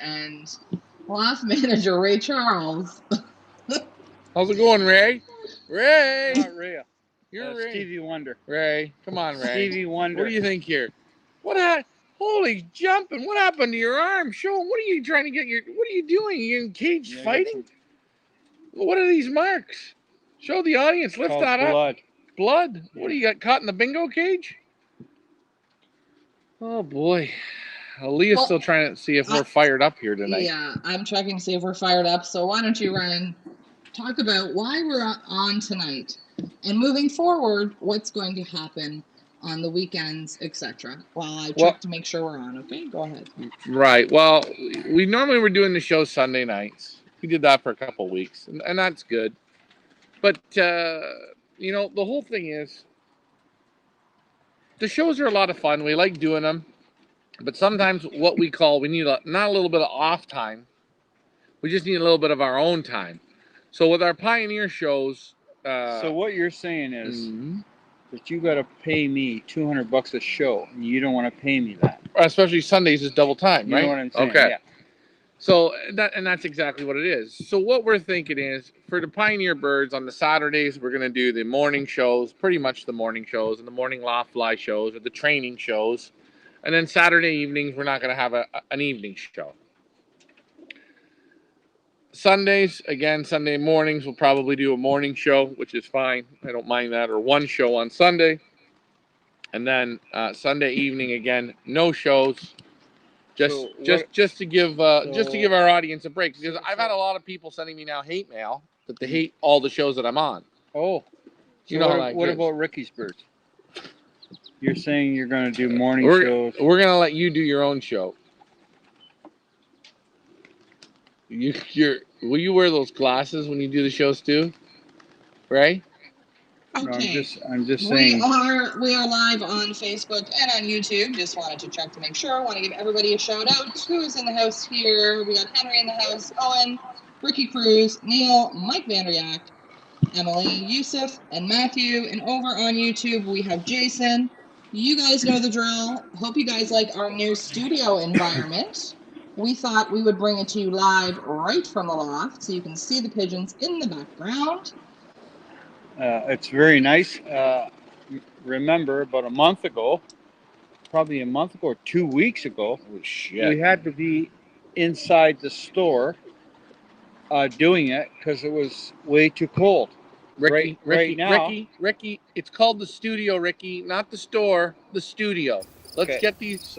and Loft manager Ray Charles. How's it going, Ray? Ray! Not Ray. You're Ray. Stevie Wonder. Ray, come on, Ray. Stevie Wonder. What do you think here? Holy jumping! What happened to your arm? Show him. What are you trying to get what are you doing? Are you in cage fighting? What are these marks? Show the audience. Lift that up. Blood. Yeah. What do you got caught in the bingo cage? Oh boy. Leah's still trying to see if we're fired up here tonight. Yeah, I'm checking to see if we're fired up. So why don't you, Ryan, talk about why we're on tonight and moving forward, what's going to happen on the weekends, etc. While I check to make sure we're on. Okay, go ahead. Right. Well, we normally were doing the show Sunday nights. We did that for a couple of weeks, and that's good. But you know, the whole thing is the shows are a lot of fun. We like doing them. But sometimes we need not a little bit of off time. We just need a little bit of our own time. So with our Pioneer shows... so what you're saying is that you got to pay me $200 a show, and you don't want to pay me that. Especially Sundays is double time, right? You know what I'm saying? Okay. Yeah. So that's exactly what it is. So what we're thinking is, for the Pioneer Birds, on the Saturdays, we're going to do the morning shows, pretty much the morning shows, and the morning Loft Fly shows, or the training shows. And then Saturday evenings, we're not going to have an evening show. Sundays, again, Sunday mornings, we'll probably do a morning show, which is fine. I don't mind that. Or one show on Sunday. And then Sunday evening, again, no shows. Just to give our audience a break. Because I've had a lot of people sending me now hate mail that they hate all the shows that I'm on. Oh. You know how that what about Ricky's Birds? You're saying you're going to do morning shows. We're going to let you do your own show. Will you wear those glasses when you do the shows too? Right? Okay. No, I'm just saying. We are live on Facebook and on YouTube. Just wanted to check to make sure. Want to give everybody a shout out. Who's in the house here? We got Henry in the house, Owen, Ricky Cruz, Neil, Mike Vanderyak, Emily, Yusuf, and Matthew. And over on YouTube, we have Jason. You guys know the drill. Hope you guys like our new studio environment. We thought we would bring it to you live right from the loft so you can see the pigeons in the background. It's very nice. Remember, about a month ago, or 2 weeks ago, we had to be inside the store doing it because it was way too cold. Ricky, it's called the studio, Ricky, not the store, the studio. Let's get these.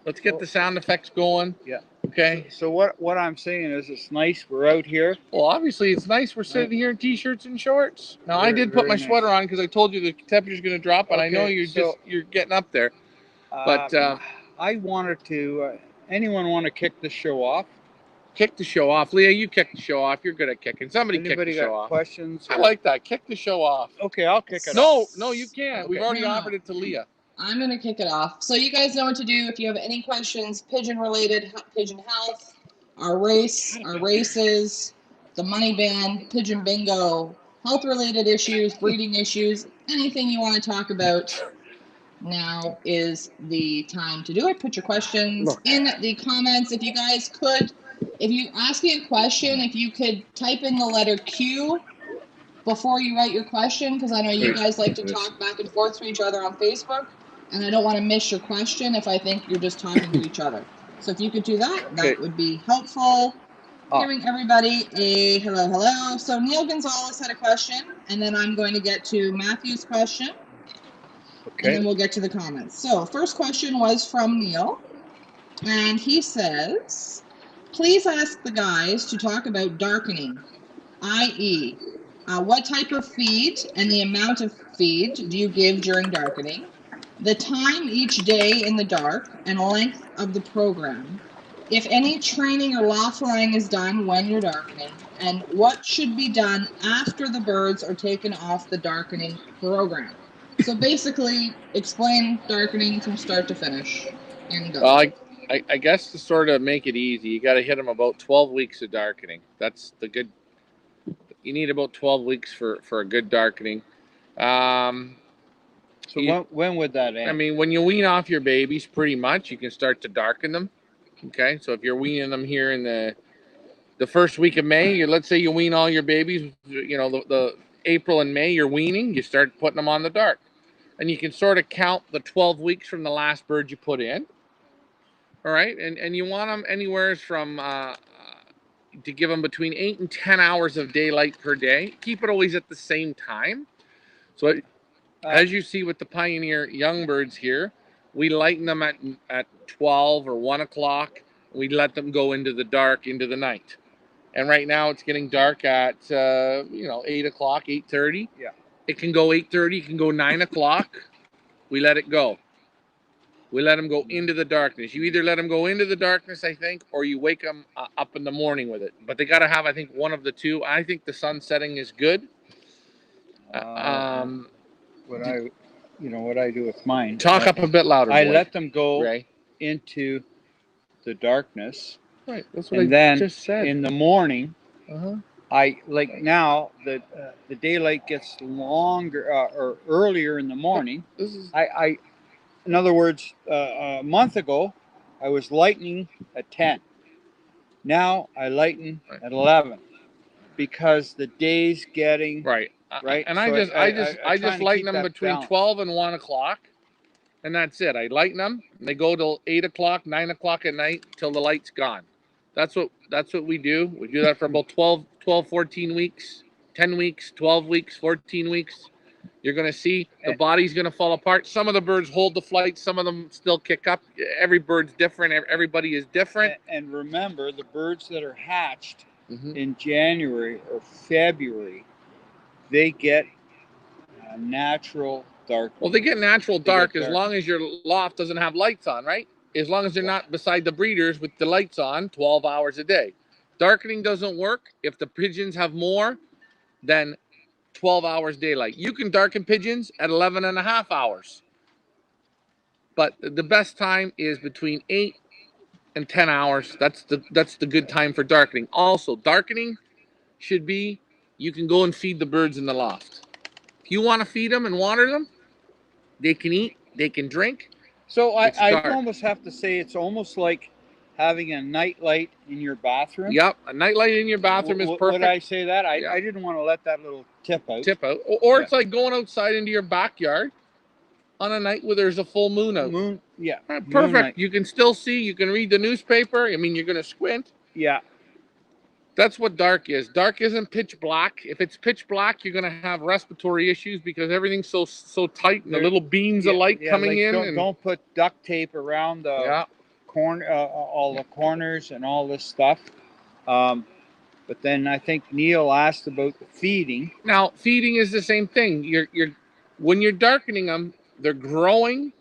Let's get the sound effects going. Yeah. Okay. So what I'm saying is, it's nice. We're out here. Well, obviously it's nice. We're sitting here in t-shirts and shorts. Now I did put my sweater on because I told you the temperature's going to drop, and I know you're getting up there. But I wanted to. Anyone want to kick the show off? Kick the show off. Leah, you kick the show off. You're good at kicking. Somebody kick the show off. Questions? I like that. Kick the show off. Okay, I'll kick it off. No, you can't. Okay. We've already offered it to Leah. I'm going to kick it off. So you guys know what to do. If you have any questions, pigeon-related, pigeon health, our races, the money ban, pigeon bingo, health-related issues, breeding issues, anything you want to talk about, now is the time to do it. Put your questions in the comments. If you guys could, if you ask me a question, if you could type in the letter Q before you write your question, because I know you guys like to talk back and forth to each other on Facebook, and I don't want to miss your question if I think you're just talking to each other. So if you could do that, that would be helpful. Hearing everybody a hello. So Neil Gonzalez had a question, and then I'm going to get to Matthew's question. Okay. And then we'll get to the comments. So first question was from Neil, and he says, please ask the guys to talk about darkening, i.e., what type of feed and the amount of feed do you give during darkening, the time each day in the dark, and length of the program, if any training or loft flying is done when you're darkening, and what should be done after the birds are taken off the darkening program. So basically, explain darkening from start to finish. And go. I guess to sort of make it easy, you got to hit them about 12 weeks of darkening. That's the good. You need about 12 weeks for a good darkening. When would that end? I mean, when you wean off your babies, pretty much, you can start to darken them. Okay, so if you're weaning them here in the first week of May, let's say you wean all your babies, you know, the April and May, you're weaning, you start putting them on the dark. And you can sort of count the 12 weeks from the last bird you put in. All right, and you want them anywhere from to give them between 8 and 10 hours of daylight per day. Keep it always at the same time. So as you see with the Pioneer young birds here, we lighten them at 12 or 1 o'clock. We let them go into the dark, into the night. And right now it's getting dark at, 8 o'clock, 8:30. Yeah. It can go 8:30, it can go 9 o'clock. We let it go. We let them go into the darkness. You either let them go into the darkness, I think, or you wake them up in the morning with it. But they got to have, I think, one of the two. I think the sun setting is good. What I do with mine. Talk up a bit louder, boy. I let them go Ray. into the darkness. Right. That's what And I then just said. in the morning, Uh-huh. I like now the daylight gets longer or earlier in the morning. In other words, a month ago, I was lightening at 10. Now I lighten at 11 because the day's getting right. And So I just lighten them between balance. 12 and 1 o'clock, and that's it. I lighten them. And they go till 8 o'clock, 9 o'clock at night till the light's gone. That's what we do. We do that for about 12, 14 weeks, 10 weeks, 12 weeks, 14 weeks. You're going to see the body's going to fall apart. Some of the birds hold the flight. Some of them still kick up. Every bird's different. Everybody is different. And remember, the birds that are hatched in January or February, they get a natural dark. Well, they get natural dark as long as your loft doesn't have lights on, right? As long as they're not beside the breeders with the lights on 12 hours a day. Darkening doesn't work if the pigeons have more than 12 hours daylight. You can darken pigeons at 11 and a half hours. But the best time is between 8 and 10 hours. That's the good time for darkening. Also, darkening should be, you can go and feed the birds in the loft. If you want to feed them and water them, they can eat, they can drink. So I almost have to say it's almost like having a night light in your bathroom. Yep, a night light in your bathroom is perfect. Would I say that? I didn't want to let that little tip out. Or it's like going outside into your backyard on a night where there's a full moon out. Perfect. Moonlight. You can still see, you can read the newspaper. I mean, you're going to squint. Yeah. That's what dark is. Dark isn't pitch black. If it's pitch black, you're going to have respiratory issues because everything's so tight and the little beams of light coming in. Don't put duct tape around the all the corners and all this stuff. But then I think Neil asked about the feeding. Now, feeding is the same thing. When you're darkening them, they're growing.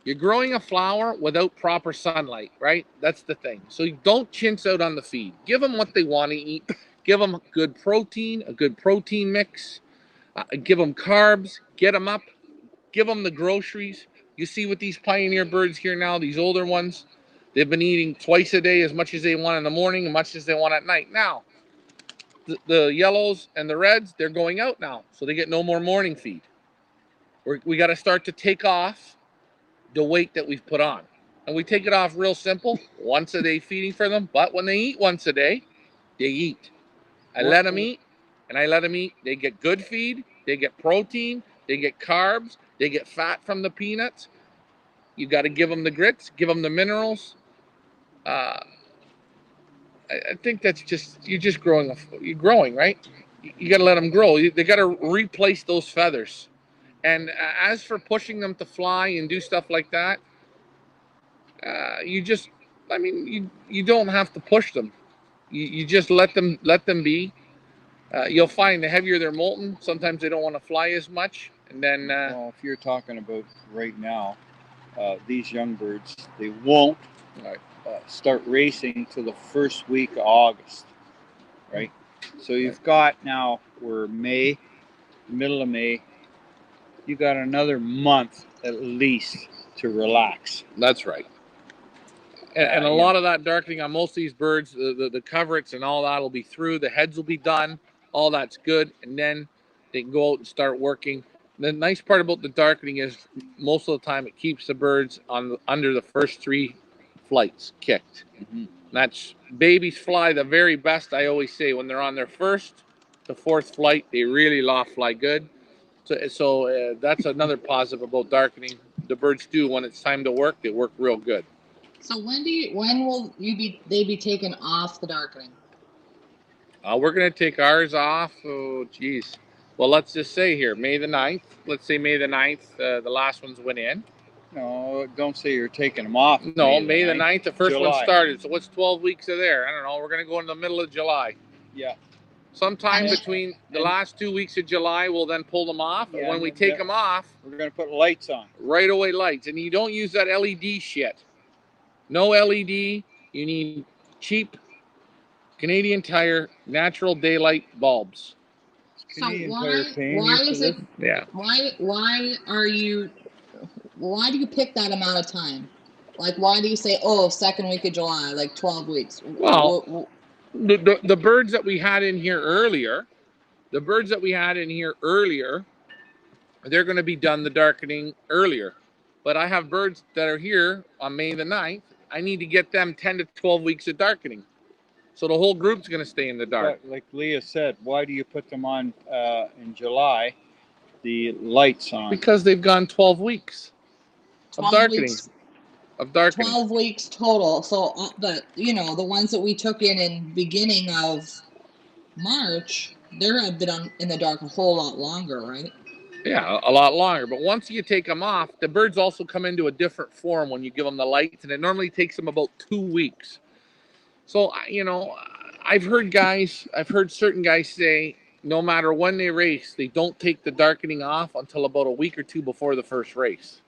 You're growing a flower without proper sunlight, right? That's the thing. So you don't chintz out on the feed. Give them what they want to eat. Give them good protein, a good protein mix. Give them carbs. Get them up. Give them the groceries. You see with these Pioneer birds here now, these older ones, they've been eating twice a day as much as they want in the morning, as much as they want at night. Now, the yellows and the reds, they're going out now, so they get no more morning feed. We got to start to take off the weight that we've put on. And we take it off real simple, once a day feeding for them. But when they eat once a day, they eat. I let them eat, and I let them eat. They get good feed, they get protein, they get carbs, they get fat from the peanuts. You got to give them the grits, give them the minerals. I think that's you're just growing, right? You got to let them grow. They got to replace those feathers. And as for pushing them to fly and do stuff like that, you don't have to push them. You just let them be. You'll find the heavier they're molting, sometimes they don't want to fly as much. And then, well, if you're talking about right now, these young birds, they won't start racing till the first week of August, right? So you've got now, we're May, middle of May. You got another month at least to relax. That's right. And a lot of that darkening on most of these birds, the coverts and all that will be through. The heads will be done. All that's good. And then they can go out and start working. The nice part about the darkening is most of the time it keeps the birds under the first 3 flights kicked. That's babies fly the very best. I always say when they're on their first to fourth flight, they really loft fly good. So that's another positive about darkening. The birds do when it's time to work. They work real good. So when will they be taken off the darkening? We're gonna take ours off. Oh, geez. Well, let's just say here, May the 9th. Let's say May the 9th. The last ones went in. No, don't say you're taking them off. No, May the 9th. The first one July. started. So what's 12 weeks of there? I don't know. We're gonna go in the middle of July. Yeah. Sometime between the last 2 weeks of July, we'll then pull them off. Yeah, and when we take them off, we're going to put lights on. Right away lights. And you don't use that LED shit. No LED. You need cheap Canadian Tire natural daylight bulbs. So why is it? Yeah. Why do you pick that amount of time? Like, why do you say, oh, second week of July, like 12 weeks? Well, the birds that we had in here earlier, they're going to be done the darkening earlier. But I have birds that are here on May the 9th. I need to get them 10 to 12 weeks of darkening. So the whole group's going to stay in the dark. But like Leah said, why do you put them on in July, the lights on? Because they've gone 12 weeks of darkening. 12 weeks total. So the ones that we took in beginning of March, they've been in the dark a whole lot longer, right? Yeah, a lot longer. But once you take them off, the birds also come into a different form when you give them the lights, and it normally takes them about 2 weeks. So, I've heard certain guys say no matter when they race, they don't take the darkening off until about a week or two before the first race.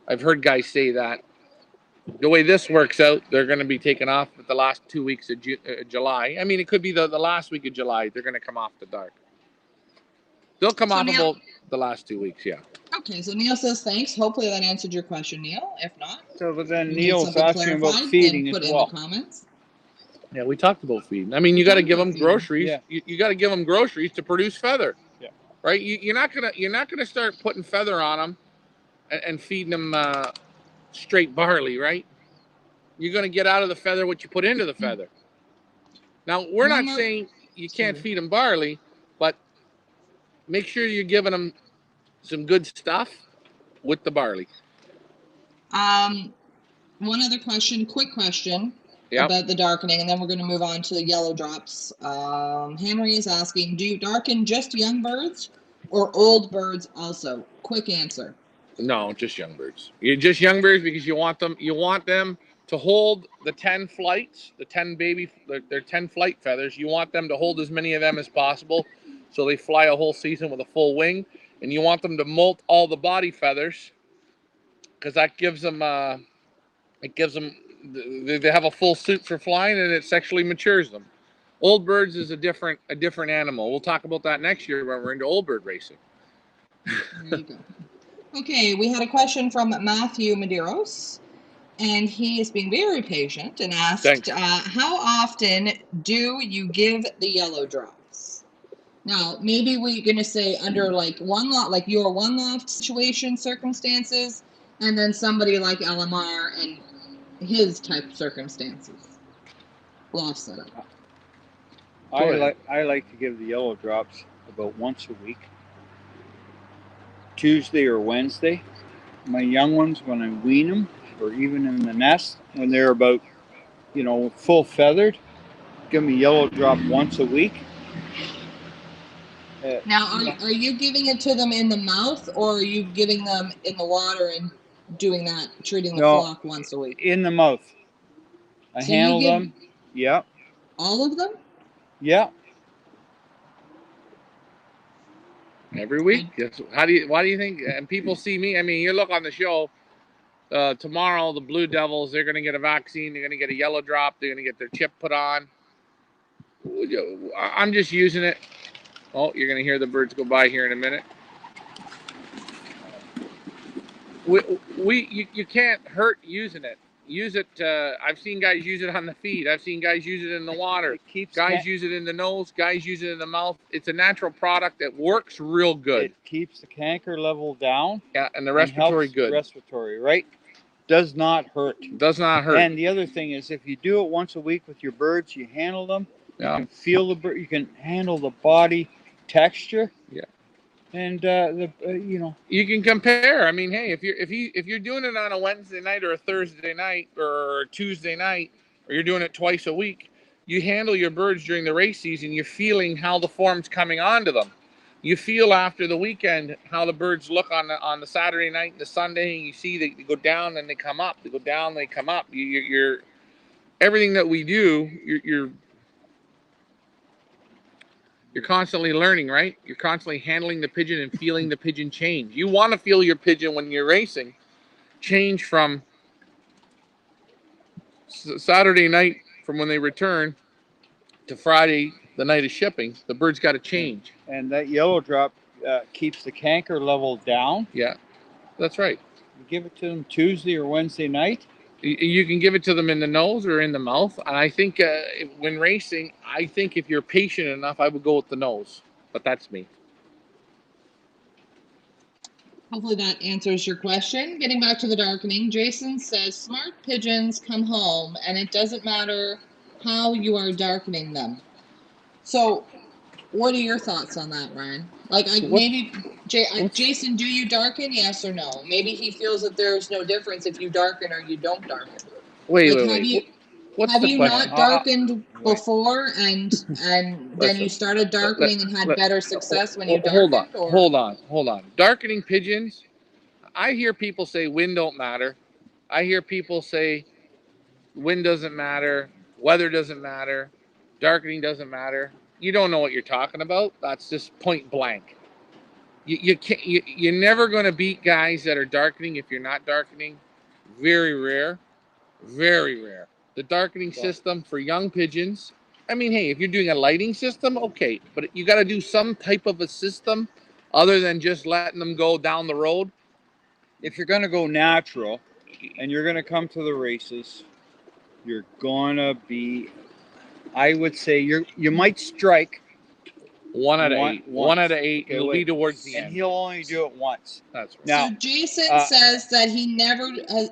I've heard guys say that. The way this works out, they're going to be taken off at the last 2 weeks of July. I mean, it could be the last week of July. They're going to come off the dark. They'll come off about the last 2 weeks, yeah. Okay, so Neil says thanks. Hopefully that answered your question, Neil. If not, but then Neil's asking about feeding as well. Put in the comments. Yeah, we talked about feeding. I mean, you got to give them groceries. Yeah. You got to give them groceries to produce feather. Yeah. Right. You're not gonna start putting feather on them and feeding them straight barley, right? You're gonna get out of the feather what you put into the feather. Now we're not saying you can't feed them barley, but make sure you're giving them some good stuff with the barley. One other question, quick question. Yep. About the darkening, and then we're going to move on to the yellow drops. Henry is asking, do you darken just young birds or old birds also? Quick answer. No, just young birds. You're just young birds because you want them to hold the 10 flights, their 10 flight feathers. You want them to hold as many of them as possible so they fly a whole season with a full wing. And you want them to molt all the body feathers because that gives them they have a full suit for flying, and it sexually matures them. Old birds is a different animal. We'll talk about that next year when we're into old bird racing. There you go. Okay, we had a question from Matthew Medeiros, and he is being very patient and asked, how often do you give the yellow drops? Now, maybe we're going to say under like one lot, like your one loft situation circumstances, and then somebody like LMR and his type of circumstances. Loft setup. I like to give the yellow drops about once a week. Tuesday or Wednesday. My young ones, when I wean them, or even in the nest, when they're about, full feathered, give me yellow drop once a week. Now, are you giving it to them in the mouth, or are you giving them in the water and doing that, treating the flock once a week? In the mouth. I handle them. Yeah. All of them? Yeah. Every week. Yes. Why do you think? And people see me. I mean, you look on the show. Tomorrow, the Blue Devils, they're going to get a vaccine. They're going to get a yellow drop. They're going to get their chip put on. I'm just using it. Oh, you're going to hear the birds go by here in a minute. You can't hurt using it. Use it. I've seen guys use it on the feet. I've seen guys use it in the water. Guys use it in the nose. Guys use it in the mouth. It's a natural product that works real good. It keeps the canker level down. Yeah, and the respiratory good. Respiratory, right? does not hurt. Does not hurt. And the other thing is, if you do it once a week with your birds, you handle them. Yeah. You can feel the bird. You can handle the body texture. Yeah. And you know, you can compare. I mean, hey, if you're doing it on a Wednesday night or a Thursday night or a Tuesday night, or you're doing it twice a week, you handle your birds during the race season. You're feeling how the form's coming onto them. You feel after the weekend how the birds look on the Saturday night and the Sunday. And you see they go down and they come up. They go down, they come up. You're everything that we do. You're constantly learning, right? You're constantly handling the pigeon and feeling the pigeon change. You want to feel your pigeon when you're racing change from Saturday night from when they return to Friday, the night of shipping. The bird's got to change. And that yellow drop keeps the canker level down. Yeah, that's right. You give it to them Tuesday or Wednesday night. You can give it to them in the nose or in the mouth. And I think when racing, I think if you're patient enough, I would go with the nose. But that's me. Hopefully that answers your question. Getting back to the darkening, Jason says smart pigeons come home and it doesn't matter how you are darkening them. So what are your thoughts on that, Ryan? Like, Jason, do you darken? Yes or no? Maybe he feels that there's no difference if you darken or you don't darken. Wait. Have you not darkened before and then you started darkening and had better success when you darkened? Hold on. Darkening pigeons, I hear people say wind don't matter. I hear people say wind doesn't matter, weather doesn't matter, darkening doesn't matter. You don't know what you're talking about. That's just point blank. You're never going to beat guys that are darkening if you're not darkening. Very rare. Very rare. The darkening system for young pigeons, I mean, hey, if you're doing a lighting system, okay, but you got to do some type of a system other than just letting them go down the road. If you're going to go natural and you're going to come to the races, you're going to be, I would say, you might strike. One out of eight. It'll be towards the end. And he'll only do it once. That's right. Now, so Jason says that he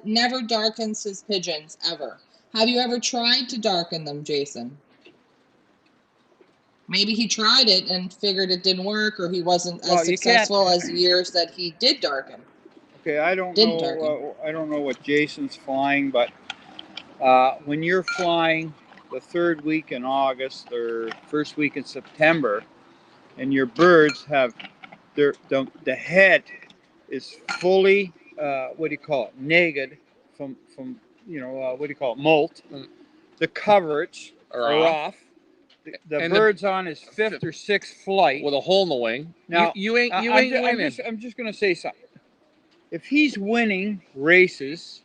never darkens his pigeons ever. Have you ever tried to darken them, Jason? Maybe he tried it and figured it didn't work, or he wasn't as successful as years that he did darken. Okay, I don't know what Jason's flying, but when you're flying the third week in August or first week in September, and your birds have the head is fully naked from molt. The coverage are off. The bird's on his fifth or sixth flight with a hole in the wing. Now you ain't winning. I'm just gonna say something. If he's winning races,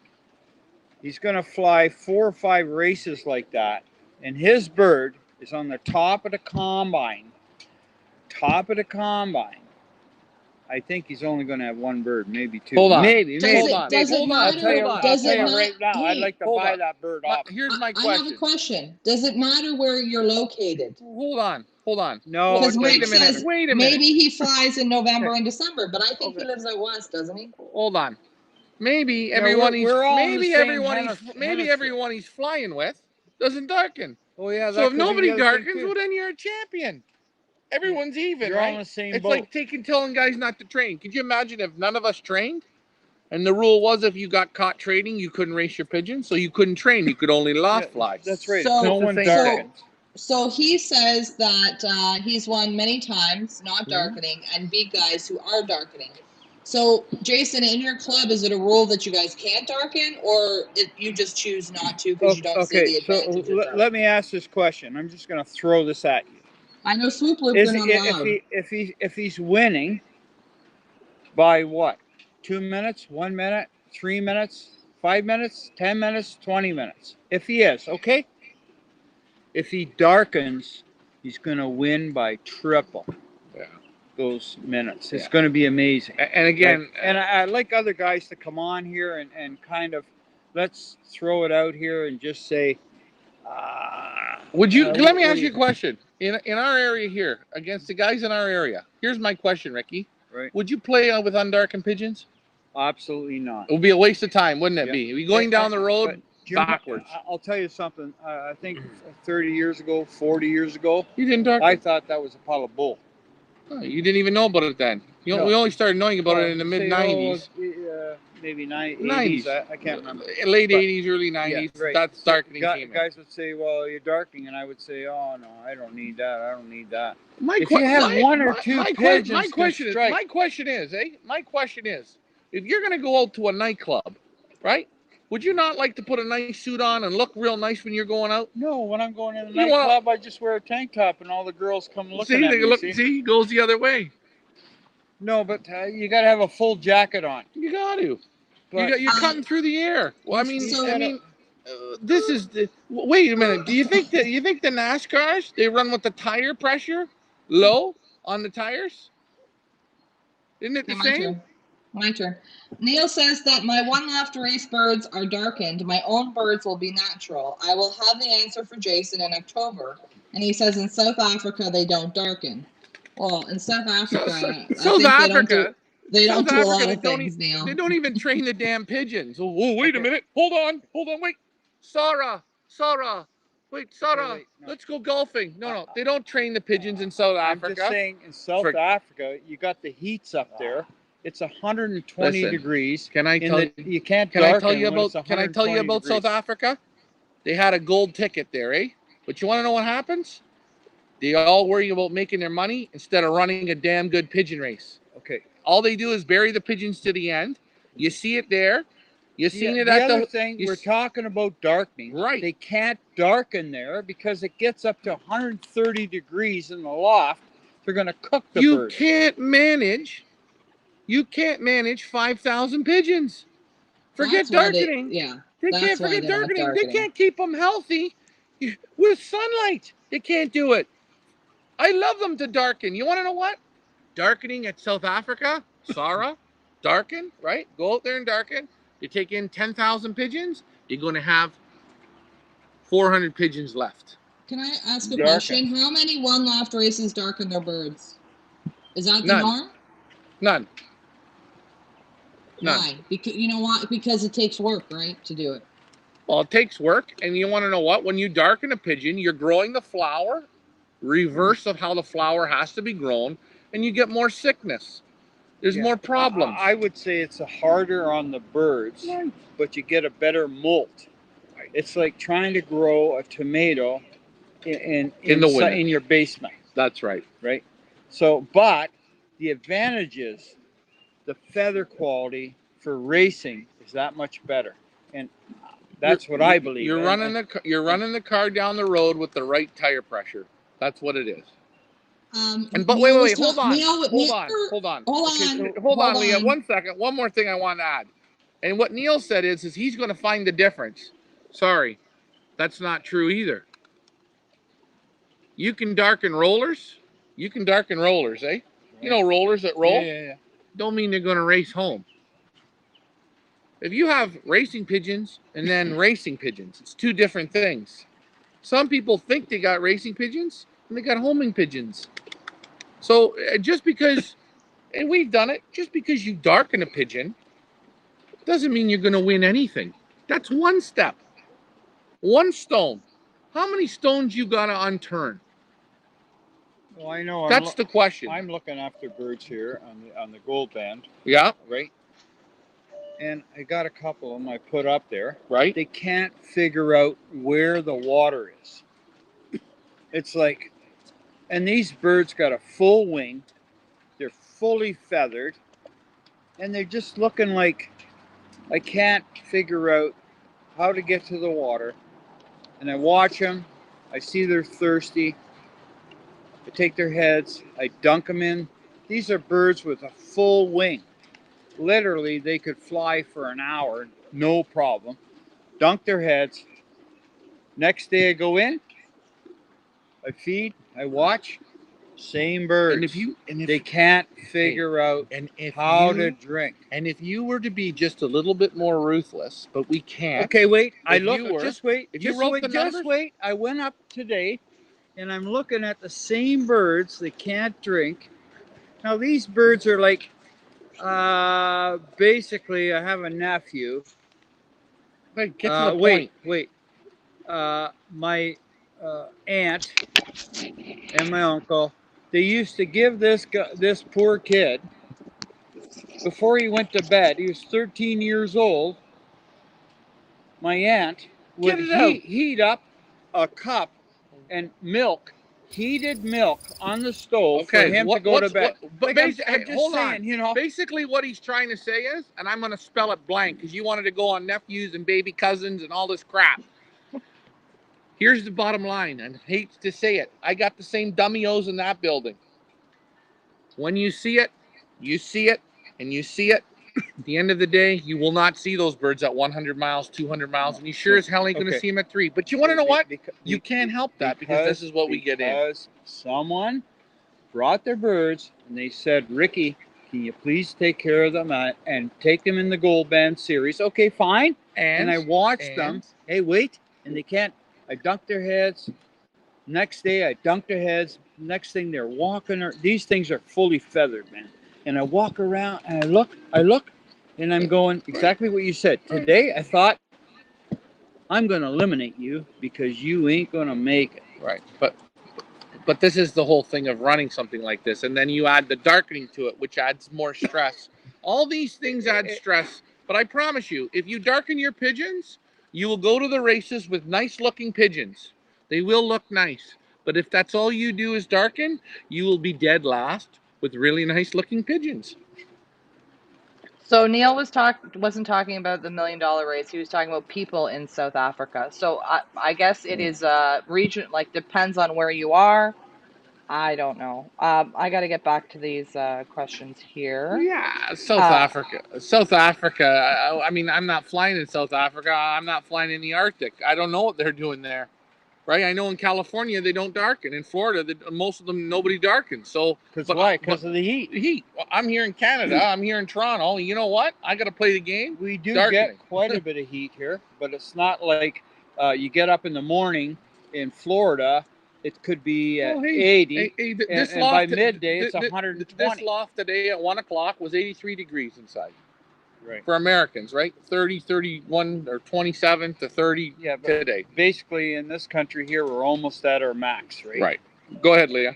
he's gonna fly 4 or 5 races like that, and his bird is on the top of the combine. I think he's only going to have one bird, maybe 2. Hold on. Maybe. Does it matter right now, I'd like to buy that bird off. Here's my question. I have a question. Does it matter where you're located? Hold on. No, because wait a minute. Maybe he flies in November and December, but I think he lives out west, doesn't he? Hold on. Maybe everyone he's flying with doesn't darken. Oh yeah. So if nobody darkens, well then you're a champion. Everyone's even, you're right? On the same it's boat. like telling guys not to train. Could you imagine if none of us trained? And the rule was if you got caught trading, you couldn't race your pigeon, so you couldn't train. You could only loft fly. That's right. So, no one darkens. So he says that he's won many times not darkening and beat guys who are darkening. So, Jason, in your club, is it a rule that you guys can't darken, or you just choose not to because you don't see the advantage? So let me ask this question. I'm just going to throw this at you. I know swoop loops are not allowed. If he's winning by what? 2 minutes, 1 minute, 3 minutes, 5 minutes, 10 minutes, 20 minutes. If he is, okay? If he darkens, he's going to win by triple those minutes. It's going to be amazing. And again, and I like other guys to come on here and kind of let's throw it out here and just say, let me ask you a question. In our area here, against the guys in our area, here's my question, Ricky. Right. Would you play with undarkened pigeons? Absolutely not. It would be a waste of time, wouldn't it Yeah. be? We're going down the But road Jim, backwards. I'll tell you something. I think 30 years ago, 40 years ago, You didn't darken. I thought that was a pile of bull. Oh, you didn't even know about it then. No. We only started knowing about it in the Say, mid-90s. Maybe 80s. I can't remember. Late But- 80s, early 90s. Yeah, right. That's darkening came in. Guys would say, well, you're darkening. And I would say, oh, no, I don't need that. I don't need that. My If you have one or two pigeons my question to strike. my question is, if you're going to go out to a nightclub, right? Would you not like to put a nice suit on and look real nice when you're going out? No, when I'm going in the You wanna- nightclub, I just wear a tank top and all the girls come looking at me. See, it goes the other way. No, but you got to have a full jacket on. You got to. But You're cutting through the air. Well, I mean, So- this is the. Wait a minute. Do you think the NASCARs they run with the tire pressure low on the tires? Isn't it the Okay, same? My turn. Neil says that my one left race birds are darkened. My own birds will be natural. I will have the answer for Jason in October. And he says in South Africa they don't darken. Well, in South Africa, South Africa. They don't do a lot Africa, of things, Neil. They don't even train the damn pigeons. Oh, wait a minute. Hold on, wait. Sarah. Wait, Sarah, wait, no. let's go golfing. No, they don't train the pigeons in South Africa. I'm just saying, in South Africa, you got the heats up there. It's 120 Listen, degrees. Can I tell you? You can't Can I darken tell you when about? it's Can I tell you 120 about degrees. South Africa? They had a gold ticket there, eh? But you want to know what happens? They all worry about making their money instead of running a damn good pigeon race. Okay. All they do is bury the pigeons to the end. You see it there. You've seen it the at other the thing, you we're s- talking about darkening. Right. They can't darken there because it gets up to 130 degrees in the loft. They're going to cook the You birds. can't manage 5,000 pigeons. Forget That's why darkening. They that's can't why forget they don't like darkening. They darkening. can't keep them healthy with sunlight. They can't do it. I love them to darken. You want to know what? Darkening at South Africa, Sarah, darken, right? Go out there and darken. You take in 10,000 pigeons, you're going to have 400 pigeons left. Can I ask a Darken. question? How many one left races darken their birds? Is that the None. norm? None. Why? Because you know why? Because it takes work, right, to do it. Well, it takes work, and you want to know what? When you darken a pigeon, you're growing the flower, reverse of how the flower has to be grown, and you get more sickness. There's more problems. I would say it's harder on the birds, but you get a better molt. It's like trying to grow a tomato in the winter. in your basement, That's right. right? So, but the advantage is the feather quality for racing is that much better, and that's what I believe. You're running the car down the road with the right tire pressure. That's what it is. But wait, hold on, Leah. 1 second. One more thing I want to add. And what Neil said is he's going to find the difference. Sorry, that's not true either. You can darken rollers. You can darken rollers, eh? Right. You know rollers that roll? Yeah. Don't mean they're going to race home. If you have racing pigeons and then racing pigeons, it's two different things. Some people think they got racing pigeons and they got homing pigeons. So just because, and we've done it, just because you darken a pigeon doesn't mean you're going to win anything. That's one step. One stone. How many stones you got to unturn? Well, I know. That's the question. I'm looking after birds here on the gold band. Yeah. Right. And I got a couple of them I put up there. Right. They can't figure out where the water is. It's like, and these birds got a full wing. They're fully feathered. And they're just looking like, I can't figure out how to get to the water. And I watch them. I see they're thirsty. I take their heads. I dunk them in. These are birds with a full wing. Literally, they could fly for an hour, no problem. Dunk their heads. Next day I go in. I feed. I watch. Same birds. They can't figure out how to drink. And if you were to be just a little bit more ruthless, but we can't. Okay, wait. Just wait. If you wrote the numbers, just wait. I went up today, and I'm looking at the same birds. They can't drink. Now these birds are like Basically, I have a nephew. Wait, get to the Wait. point. My aunt and my uncle, they used to give this poor kid, before he went to bed, he was 13 years old, my aunt would Get it out. heat up a cup and milk, heated milk on the stove for him to go to bed. But I'm hey, just hold saying, on. you know. Basically, what he's trying to say is, and I'm going to spell it blank because you wanted to go on nephews and baby cousins and all this crap. Here's the bottom line, and I hate to say it. I got the same dummy-os in that building. When you see it, and you see it. At the end of the day, you will not see those birds at 100 miles, 200 miles, and you sure as hell ain't going to see them at 3. But you want to know what? You can't help that because this is what we get in. Because someone brought their birds and they said, Ricky, can you please take care of them and take them in the Gold Band series? Okay, fine. And I watched them. Hey, wait. And they can't. I dunked their heads. Next day, I dunked their heads. Next thing, they're walking. These things are fully feathered, man. And I walk around and I look, and I'm going exactly what you said. Today, I thought, I'm going to eliminate you because you ain't going to make it. Right. But this is the whole thing of running something like this. And then you add the darkening to it, which adds more stress. All these things add stress. But I promise you, if you darken your pigeons, you will go to the races with nice-looking pigeons. They will look nice. But if that's all you do is darken, you will be dead last with really nice-looking pigeons. So Neil wasn't talking about the $1 million race. He was talking about people in South Africa. So I guess it is region, like depends on where you are. I don't know. I got to get back to these questions here. Yeah, South Africa. South Africa. I mean, I'm not flying in South Africa. I'm not flying in the Arctic. I don't know what they're doing there. Right? I know in California they don't darken. In Florida, most of them nobody darkens. So why? Because of the heat. The heat. Well, I'm here in Canada. I'm here in Toronto. You know what? I got to play the game. We do get quite a bit of heat here, but it's not like you get up in the morning in Florida. It could be 80, and by midday it's 120. This loft today at 1 o'clock was 83 degrees inside. Right. For Americans, right? 30, 31, or 27 to 30 today. Basically, in this country here, we're almost at our max, right? Right. Go ahead, Leah.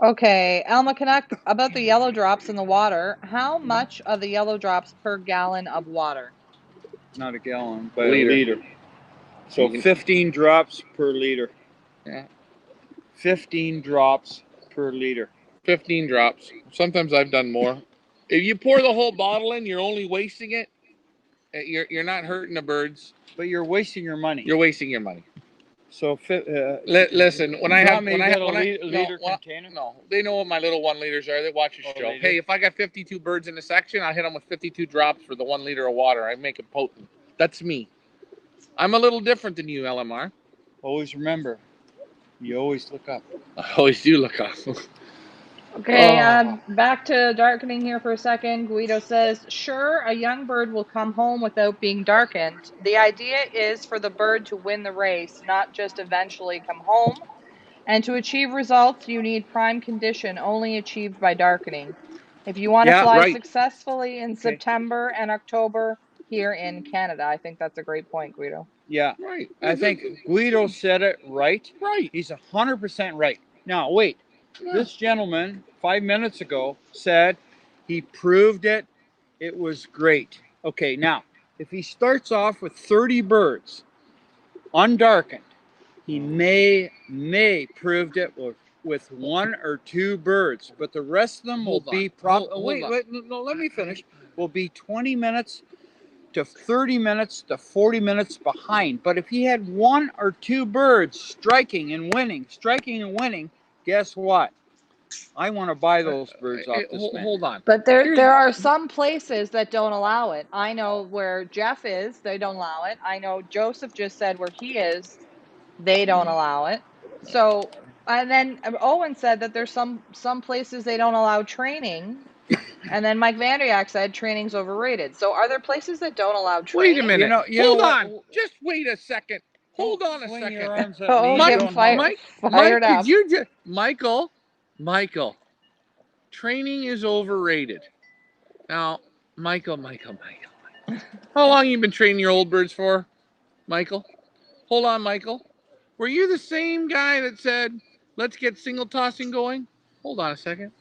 Okay, Alma Canuck, about the yellow drops in the water. How much are the yellow drops per gallon of water? Not a gallon, but a liter. So 15 drops per liter. Yeah. 15 drops per liter. 15 drops. Sometimes I've done more. If you pour the whole bottle in, you're only wasting it. You're not hurting the birds. But you're wasting your money. You're wasting your money. So listen, when I have liter container. No, they know what my little 1 liters are. They watch your show. Hey, if I got 52 birds in a section, I hit them with 52 drops for the 1 liter of water. I make it potent. That's me. I'm a little different than you, LMR. Always remember, you always look up. I always do look up. Okay, back to darkening here for a second. Guido says, sure, a young bird will come home without being darkened. The idea is for the bird to win the race, not just eventually come home. And to achieve results, you need prime condition only achieved by darkening. If you want to fly successfully in September and October here in Canada, I think that's a great point, Guido. Yeah, right. I think Guido said it right. Right. He's 100% right. Now, wait. Yeah. This gentleman 5 minutes ago said he proved it. It was great. Okay, now, if he starts off with 30 birds, undarkened, he may proved it with 1 or 2 birds, but the rest of them will be let me finish. Will be 20 minutes to 30 minutes to 40 minutes behind. But if he had 1 or 2 birds striking and winning, guess what? I want to buy those birds off this man. Hold on. But there are some places that don't allow it. I know where Jeff is, they don't allow it. I know Joseph just said where he is, they don't allow it. So, and then Owen said that there's some places they don't allow training. And then Mike Vandriak said training's overrated. So are there places that don't allow training? Wait a minute. Hold on. Just wait a second. Hold on a second. Getting fired up. Did you just Michael, training is overrated. Now, Michael. How long you been training your old birds for, Michael? Hold on, Michael. Were you the same guy that said, let's get single tossing going? Hold on a second.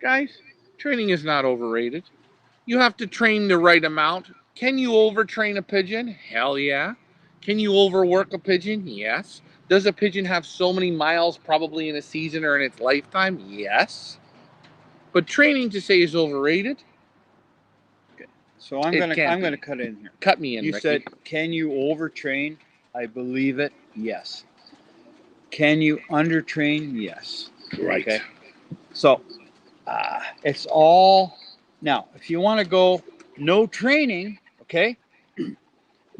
Guys, training is not overrated. You have to train the right amount. Can you overtrain a pigeon? Hell yeah. Can you overwork a pigeon? Yes. Does a pigeon have so many miles probably in a season or in its lifetime? Yes. But training to say is overrated? So I'm gonna cut in here. Cut me in, You Ricky. said, can you overtrain? I believe it. Yes. Can you undertrain? Yes. Right. Okay. So it's all now. If you want to go no training, okay.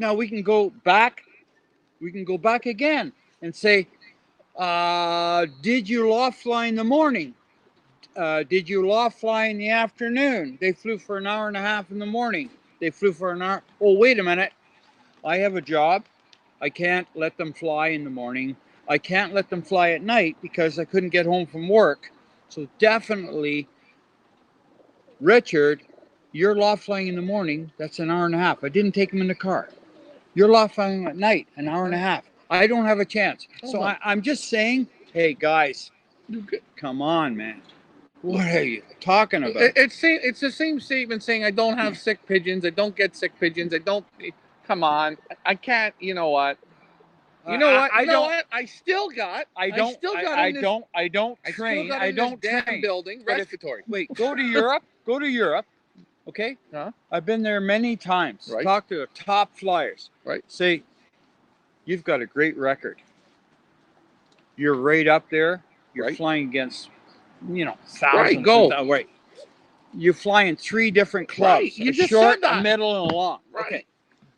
Now we can go back. We can go back again and say, did you loft fly in the morning? Did you loft fly in the afternoon? They flew for an hour and a half in the morning. They flew for an hour. Oh, wait a minute. I have a job. I can't let them fly in the morning. I can't let them fly at night because I couldn't get home from work. So definitely, Richard, you're loft flying in the morning. That's an hour and a half. I didn't take them in the car. You're loft flying at night, an hour and a half. I don't have a chance. So I'm just saying, hey, guys, come on, man. What are you talking about? It's the same statement saying I don't have sick pigeons. I don't get sick pigeons. I don't. Come on. I can't. You know what? You know what? I still got. I don't train. I don't train. Building respiratory. Wait, go to Europe. Go to Europe. Okay. Huh? I've been there many times. Right. Talk to the top flyers. Right. Say, you've got a great record. You're right up there. You're flying against, thousands. Right. Go. Right. You fly in 3 different clubs. Right. You a just short, said that. A middle, and a long. Right.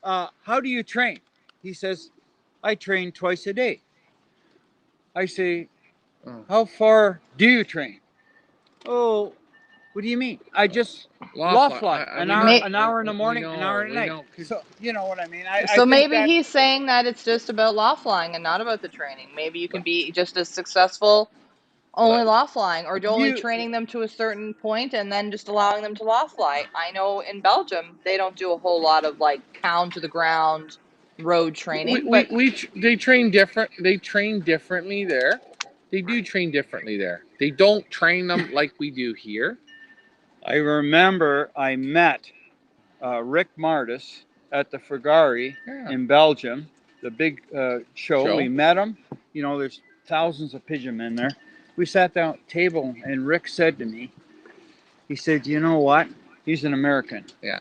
Okay. How do you train? He says, I train twice a day. I say, how far do you train? Oh, what do you mean? I just loft fly an hour in the morning, an hour at night. So you know what I mean. So maybe he's saying that it's just about loft flying and not about the training. Maybe you can be just as successful only loft flying, or only training them to a certain point and then just allowing them to loft fly. I know in Belgium they don't do a whole lot of like pound to the ground road training. They train different. They train differently there. They do train differently there. They don't train them like we do here. I remember I met Rick Martis at the Frigari in Belgium, the big show. We met him. There's thousands of pigeon men there. We sat down at the table, and Rick said to me, he said, you know what? He's an American. Yeah.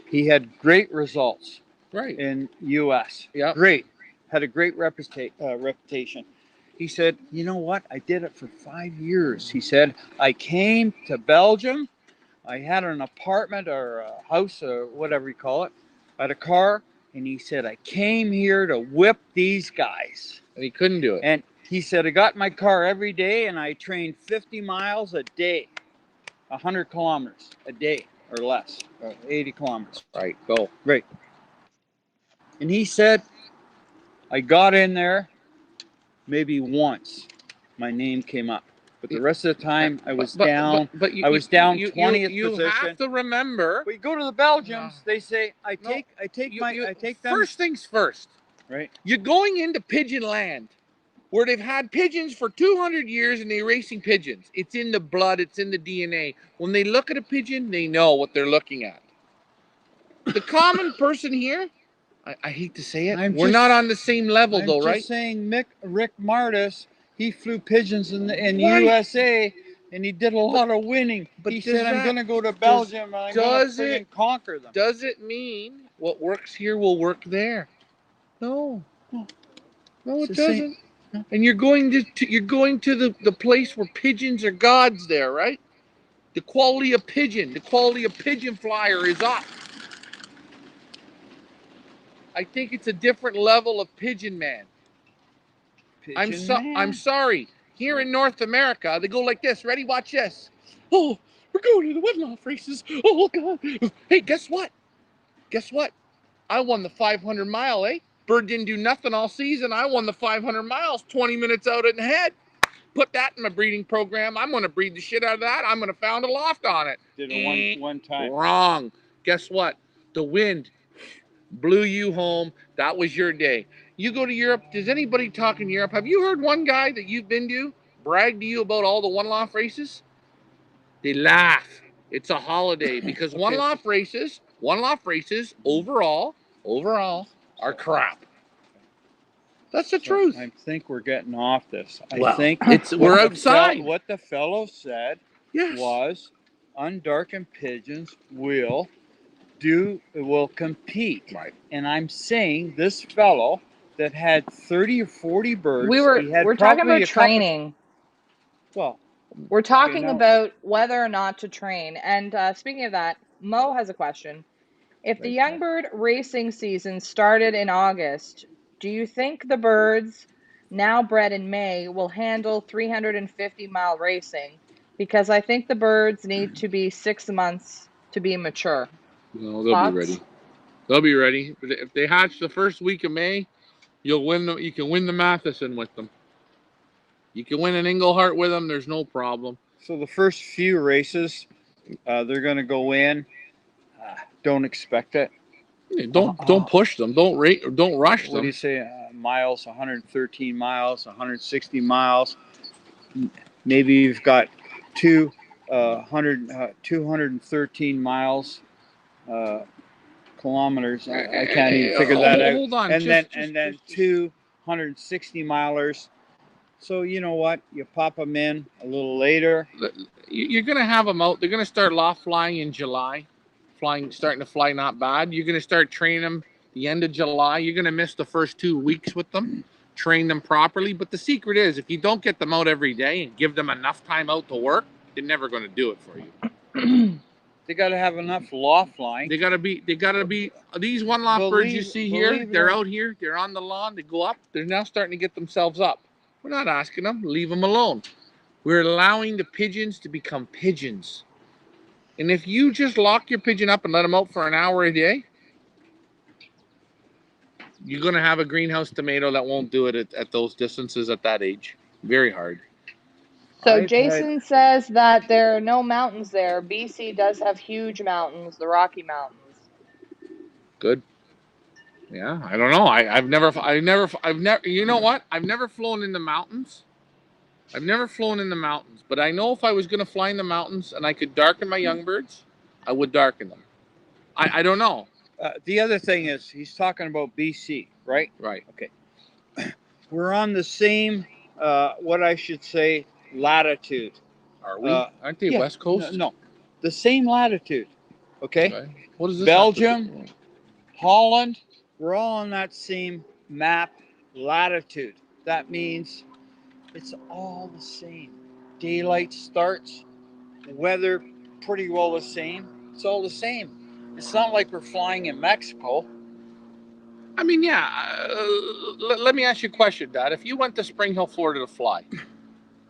He had great results. Right. In U.S. Yeah. Great. Had a great reputation. He said, you know what? I did it for 5 years. He said, I came to Belgium. I had an apartment or a house or whatever you call it. I had a car. And he said, I came here to whip these guys. And he couldn't do it. And he said, I got in my car every day and I trained 50 miles a day, 100 kilometers a day or less, 80 kilometers. Right, go. Right. And he said, I got in there maybe once. My name came up. But the rest of the time, I was down. I was down 20th position. You have to remember. We go to the Belgians. They say, I take them. First things first. Right. You're going into pigeon land, where they've had pigeons for 200 years and they're racing pigeons. It's in the blood. It's in the DNA. When they look at a pigeon, they know what they're looking at. The common person here, I hate to say it, we're not on the same level, though, right? I'm just saying, Rick Martis, he flew pigeons in USA, and he did a lot of winning. But he said, I'm going to go to Belgium, and I'm going to conquer them. Does it mean what works here will work there? No. No, it doesn't. And you're going to the place where pigeons are gods there, right? The quality of pigeon flyer is up. I think it's a different level of pigeon man. I'm sorry. Here in North America, they go like this. Ready? Watch this. Oh, we're going to the Woodlawn races. Oh, God. Hey, guess what? I won the 500 mile, eh? Bird didn't do nothing all season. I won the 500 miles, 20 minutes out and ahead. Put that in my breeding program. I'm going to breed the shit out of that. I'm going to found a loft on it. Did it one time. Wrong. Guess what? The wind blew you home. That was your day. You go to Europe. Does anybody talk in Europe? Have you heard one guy that you've been to brag to you about all the one-loft races? They laugh. It's a holiday because Okay. one-loft races overall are crap. That's the truth. I think we're getting off this. Well, I think we're outside. What the fellow said Yes. was undarkened pigeons will compete. Right. And I'm saying this fellow that had 30 or 40 birds, he had We're talking probably about training. Well, We're talking now- about whether or not to train. And speaking of that, Mo has a question. If the young bird racing season started in August, do you think the birds now bred in May will handle 350-mile racing? Because I think the birds need to be 6 months to be mature. No, they'll Thoughts? be ready. They'll be ready. If they hatch the first week of May, you'll win them. You can win the Matheson with them. You can win an Englehart with them. There's no problem. So the first few races, they're going to go in. Don't expect it. Don't push them. Don't rush them. What do you say? Miles, 113 miles, 160 miles. Maybe you've got 213 miles, kilometers. I can't even figure that out. Hold on. And then 260 milers. So you know what? You pop them in a little later. You're gonna have them out. They're gonna start loft flying in July. Starting to fly not bad. You're gonna start training them the end of July. You're gonna miss the first 2 weeks with them. Train them properly. But the secret is, if you don't get them out every day and give them enough time out to work, they're never gonna do it for you. They got to have enough loft flying. They gotta be. These one loft birds you see here. They're out here. They're on the lawn. They go up. They're now starting to get themselves up. We're not asking them. Leave them alone. We're allowing the pigeons to become pigeons. And if you just lock your pigeon up and let them out for an hour a day, you're gonna have a greenhouse tomato that won't do it at those distances at that age. Very hard. So Jason says that there are no mountains there. BC does have huge mountains, the Rocky Mountains. Good. Yeah, I don't know. I've never. You know what? I've never flown in the mountains. But I know if I was going to fly in the mountains and I could darken my young birds, I would darken them. I don't know. The other thing is, he's talking about BC, right? Right. Okay. We're on the same, what I should say, latitude. Are we? Aren't they West Coast? No, the same latitude. Okay. What is this? Belgium, Holland, we're all on that same map latitude. That means it's all the same. Daylight starts, weather pretty well the same. It's all the same. It's not like we're flying in Mexico. I mean, yeah. Let me ask you a question, Dad. If you went to Spring Hill, Florida to fly,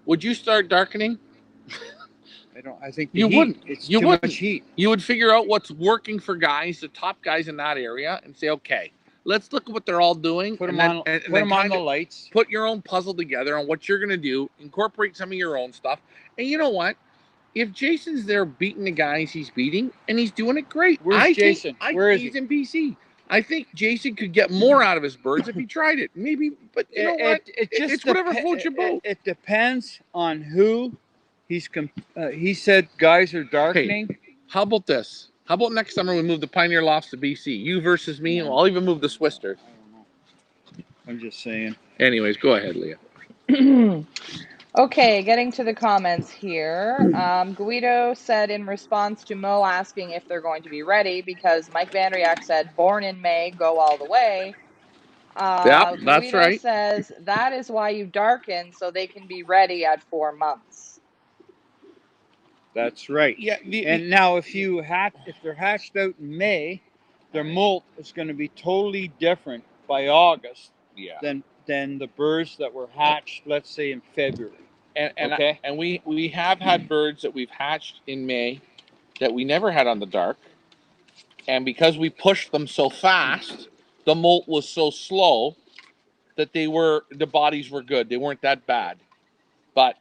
would you start darkening? I think you wouldn't. It's too much heat. You would figure out what's working for guys, the top guys in that area, and say, okay, let's look at what they're all doing. Put them on the lights. Put your own puzzle together on what you're going to do. Incorporate some of your own stuff. And you know what? If Jason's there beating the guys he's beating, and he's doing it great. Where's Jason? Where is he? He's in BC. I think Jason could get more out of his birds if he tried it. Maybe, but you know what? It's whatever floats your boat. It depends on who he said guys are darkening. Hey, how about this? How about next summer we move the Pioneer Lofts to BC? You versus me, and I'll even move the Swister. I don't know. I'm just saying. Anyways, go ahead, Leah. Okay, getting to the comments here. Guido said in response to Mo asking if they're going to be ready, because Mike Vandriak said, born in May, go all the way. Yep, that's Guido right. says, that is why you darken, so they can be ready at 4 months. That's right. Yeah. And now if they're hatched out in May, their molt is going to be totally different by August than the birds that were hatched, let's say, in February. And we have had birds that we've hatched in May that we never had on the dark. And because we pushed them so fast, the molt was so slow that the bodies were good. They weren't that bad. But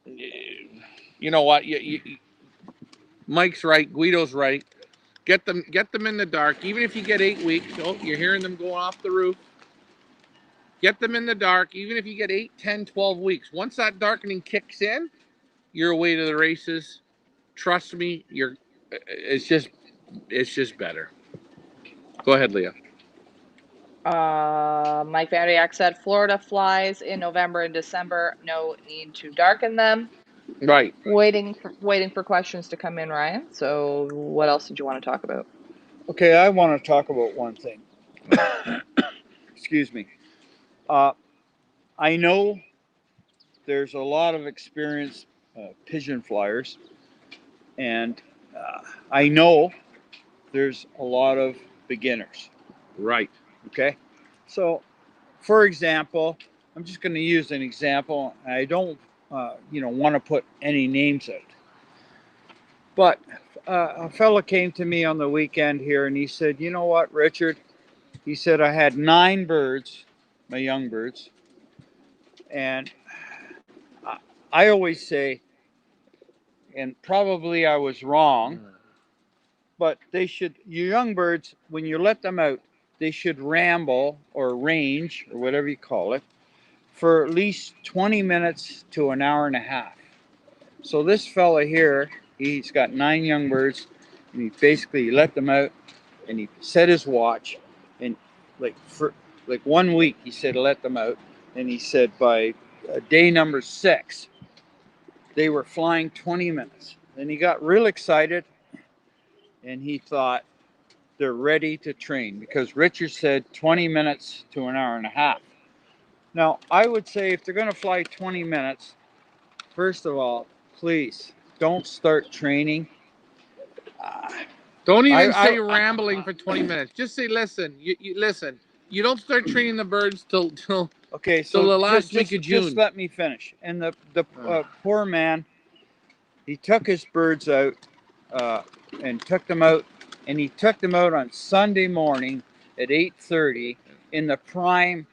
you know what? Mike's right. Guido's right. Get them in the dark. Even if you get 8 weeks, oh, you're hearing them go off the roof. Get them in the dark, even if you get 8, 10, 12 weeks. Once that darkening kicks in, you're away to the races. Trust me, it's just better. Go ahead, Leah. Mike Vandiak said Florida flies in November and December. No need to darken them. Right. Waiting for questions to come in, Ryan. So what else did you want to talk about? Okay, I want to talk about one thing. Excuse me. I know there's a lot of experienced pigeon flyers, and I know there's a lot of beginners. Right. Okay. So, for example, I'm just going to use an example. I don't, want to put any names out. But a fella came to me on the weekend here, and he said, "You know what, Richard?" He said, "I had 9 birds, my young birds, and I always say, and probably I was wrong, but your young birds, when you let them out, they should ramble or range or whatever you call it for at least 20 minutes to an hour and a half." So this fella here, he's got 9 young birds, and he basically let them out, and he set his watch, and for 1 week he said let them out, and he said by day number 6 they were flying 20 minutes. Then he got real excited, and he thought they're ready to train because Richard said 20 minutes to an hour and a half. Now, I would say if they're going to fly 20 minutes, first of all, please don't start training. Don't even say rambling for 20 minutes. Just say, listen. You listen. You don't start training the birds till okay. So the last week of June. Just let me finish. And the poor man, he took his birds out and took them out, and he took them out on Sunday morning at 8:30 in the prime.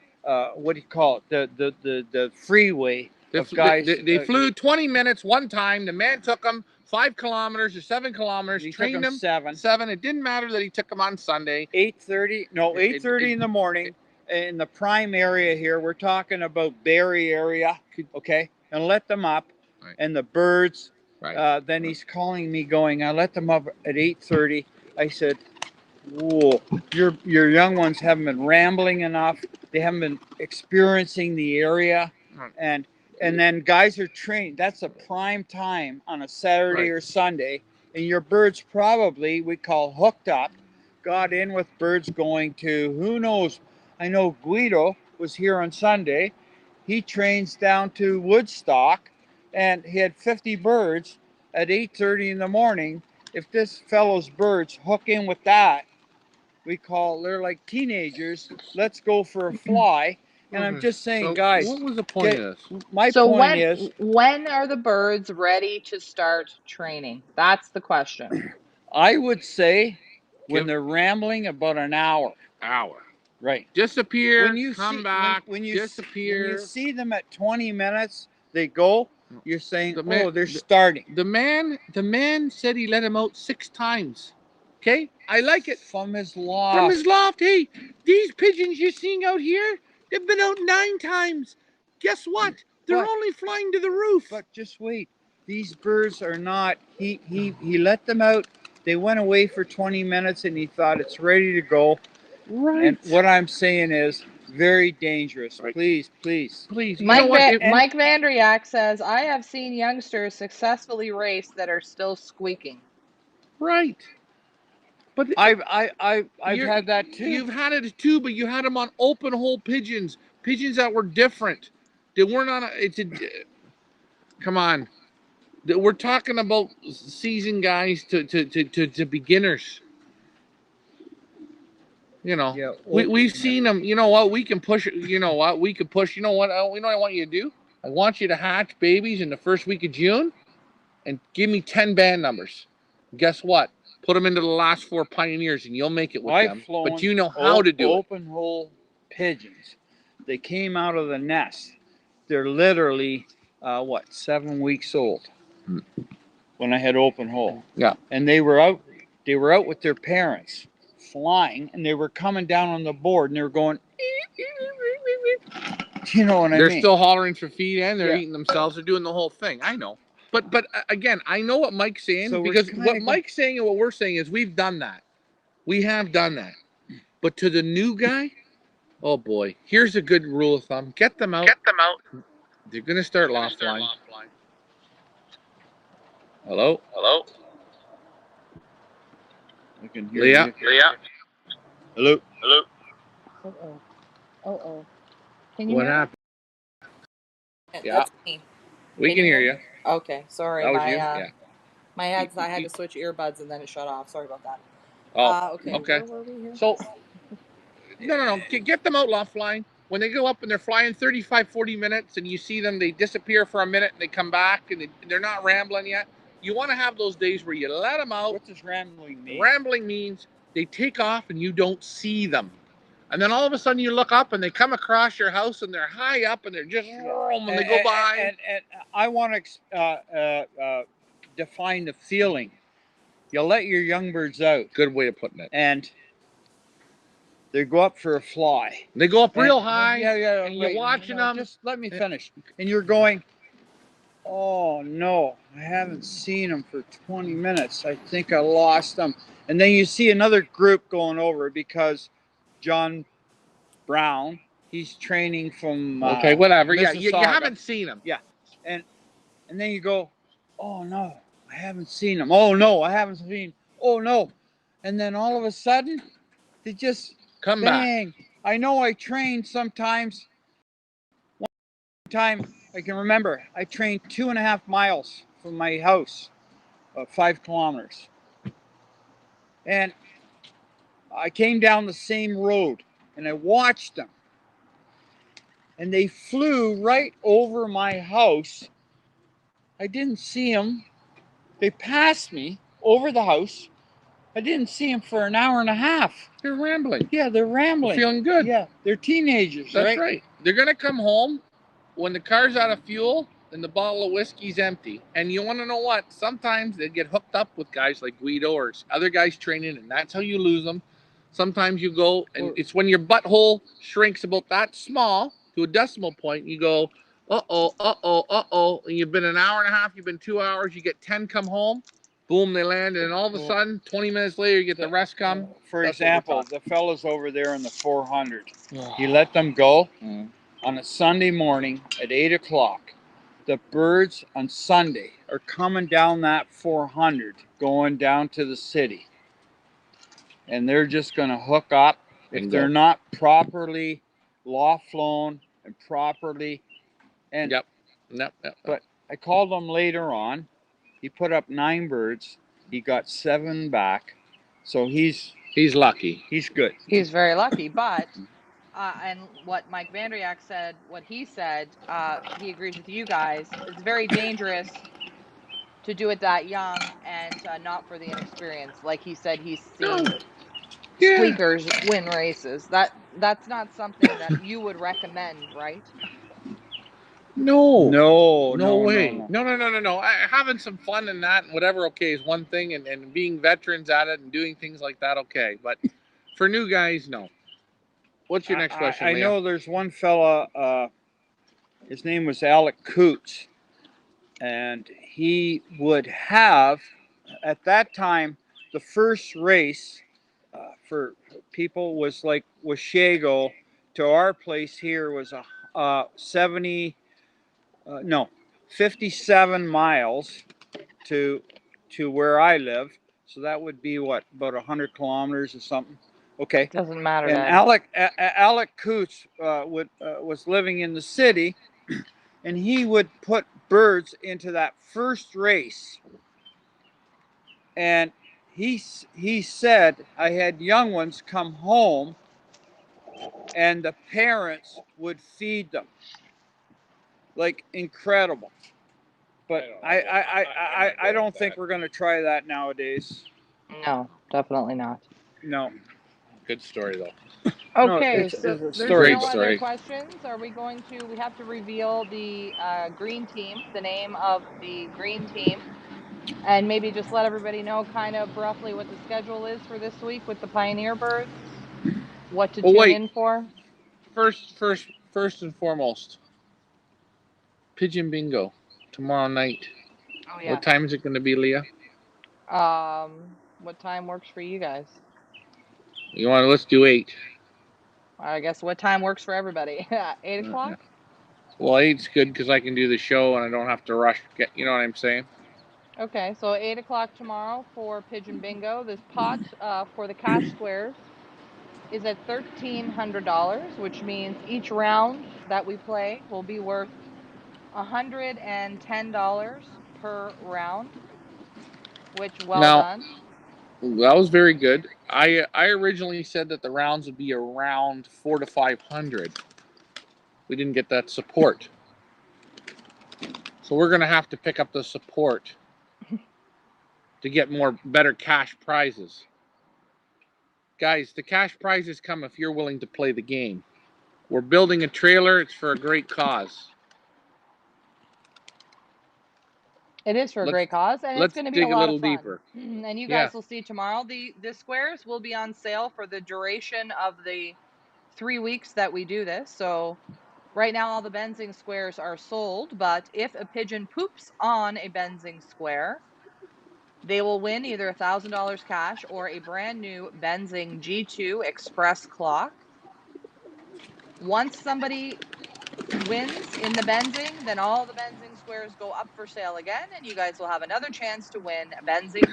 What do you call it? The freeway of guys. They flew 20 minutes one time. The man took them 5 kilometers or 7 kilometers. Trained them 7. It didn't matter that he took them on Sunday. 8:30. No, 8:30 in the morning in the prime area here. We're talking about Barrie area. Okay, and let them up, right. And the birds. Right. Then he's calling me, going, "I let them up at 8:30." I said, "Whoa, your young ones haven't been rambling enough. They haven't been experiencing the area, and then guys are trained. That's a prime time on a Saturday or Sunday, and your birds probably we call hooked up, got in with birds going to who knows. I know Guido was here on Sunday. He trains down to Woodstock, and he had 50 birds at 8:30 in the morning. If this fellow's birds hook in with that, they're like teenagers. Let's go for a fly." And I'm just saying, so, guys. What was the point of this? My point is, when are the birds ready to start training? That's the question. I would say when they're rambling about an hour. Right. Disappear. Come back. When you disappear. When you see them at 20 minutes, they go. You're saying, they're starting. The man said he let him out 6 times. Okay, I like it. From his loft. Hey, these pigeons you're seeing out here, they've been out 9 times. Guess what? They're only flying to the roof. But just wait. These birds are not. He let them out. They went away for 20 minutes, and he thought it's ready to go. Right. And what I'm saying is very dangerous. Right. Please. Mike Vandriak says, "I have seen youngsters successfully race that are still squeaking." Right. But I've had that too. You've had it too, but you had them on open hole pigeons that were different. They weren't on come on. We're talking about seasoned guys to beginners. You know, yeah, we've seen them. You know what? We can push it. You know what? We could push. You know what? You know what I want you to do? I want you to hatch babies in the first week of June, and give me 10 band numbers. Guess what? Put them into the last 4 pioneers, and you'll make it with them. But you know how to do open hole pigeons. They came out of the nest. They're literally 7 weeks old when I had open hole. Yeah, and they were out They were out with their parents flying, and they were coming down on the board, and they were going, you know what I mean? They're still hollering for feed, and they're Yeah. eating themselves. They're doing the whole thing. I know. But again, I know what Mike's saying, So we're because kinda what Mike's saying and what we're saying is we've done that. We have done that. But to the new guy, oh boy, here's a good rule of thumb. Get them out. They're going to start loft line. Hello? I can hear Leah? you. Hello? Uh-oh. Can you What hear happened? me? Yeah. That's me. We can hear you. Okay, sorry. That was My you? Yeah. my heads, I had to switch earbuds and then it shut off. Sorry about that. Oh, Okay. okay. Where were we here? So, no. Get them out loft line. When they go up and they're flying 35, 40 minutes and you see them, they disappear for a minute and they come back and they're not rambling yet. You want to have those days where you let them out. What does rambling mean? Rambling means they take off and you don't see them. And then all of a sudden you look up and they come across your house and they're high up and they're just when they go by. And I want to define the feeling. You let your young birds out. Good way of putting it. And they go up for a fly. They go up real high. Yeah. And you're watching them. Just let me finish. And you're going, oh no, I haven't seen them for 20 minutes. I think I lost them. And then you see another group going over because John Brown, he's training from okay, whatever. Yeah, you Mississauga. haven't seen them. Yeah. And then you go, oh no, I haven't seen them. Oh no, I haven't seen. Oh no. And then all of a sudden, they just come bang. back. I know I trained sometimes. One time I can remember, I trained 2.5 miles from my house, 5 kilometers. And I came down the same road and I watched them. And they flew right over my house. I didn't see them. They passed me over the house. I didn't see them for an hour and a half. They're rambling. Yeah, they're rambling. They're feeling good. Yeah, they're teenagers, That's right. They're going to come home when the car's out of fuel and the bottle of whiskey's empty. And you want to know what? Sometimes they get hooked up with guys like Guido or other guys training, and that's how you lose them. Sometimes you go, and it's when your butthole shrinks about that small to a decimal point, and you go, uh-oh, and you've been an hour and a half, you've been 2 hours, you get 10 come home, boom, they land, and then all of a sudden, 20 minutes later, you get the rest come. For example, the fellas over there in the 400, you let them go on a Sunday morning at 8 o'clock. The birds on Sunday are coming down that 400, going down to the city. And they're just going to hook up. If they're not properly loft flown and properly. And Yep. But I called him later on. He put up 9 birds. He got 7 back. So he's lucky. He's good. He's very lucky. But, and what Mike Vandriak said, what he said, he agrees with you guys. It's very dangerous to do it that young and not for the inexperienced. Like he said, he's seen squeakers win races. That's not something that you would recommend, right? No way. No. Having some fun and that and whatever, okay, is one thing, and being veterans at it and doing things like that, okay. But for new guys, no. What's your next question, I Leah? know there's one fella, his name was Alec Coots, and he would have, at that time, the first race for people was like Washago to our place here was a 57 miles to where I live. So that would be what, about 100 kilometers or something. Okay. Doesn't matter. And Dad. Alec Coots was living in the city, and he would put birds into that first race. And he said I had young ones come home, and the parents would feed them. Like incredible. But I don't think we're going to try that nowadays. No, definitely not. No. Good story though. Okay, it's so a there's story. no other questions. Are we going to? We have to reveal the green team, the name of the green team. And maybe just let everybody know kind of roughly what the schedule is for this week with the Pioneer Birds, what to Well, tune wait. in for. First and foremost, Pigeon Bingo tomorrow night. Oh What yeah. time is it going to be, Leah? What time works for you guys? You want to? Let's do 8. I guess what time works for everybody? 8 o'clock? Well, 8's good because I can do the show and I don't have to rush. You know what I'm saying? Okay, so 8 o'clock tomorrow for Pigeon Bingo. This pot for the cash squares is at $1,300, which means each round that we play will be worth $110 per round, which well Now, done. that was very good. I originally said that the rounds would be around 400 to 500. We didn't get that support, so we're gonna have to pick up the support to get better cash prizes. Guys, the cash prizes come if you're willing to play the game. We're building a trailer. It's for a great cause. It is for a great cause, and it's Let's going to be a dig a lot of little fun. deeper. And you Yeah. guys will see tomorrow. The squares will be on sale for the duration of the 3 weeks that we do this. So right now all the Benzing squares are sold, but if a pigeon poops on a Benzing square, they will win either $1,000 cash or a brand new Benzing G2 Express clock. Once somebody wins in the Benzing, then all the Benzing squares go up for sale again, and you guys will have another chance to win a Benzing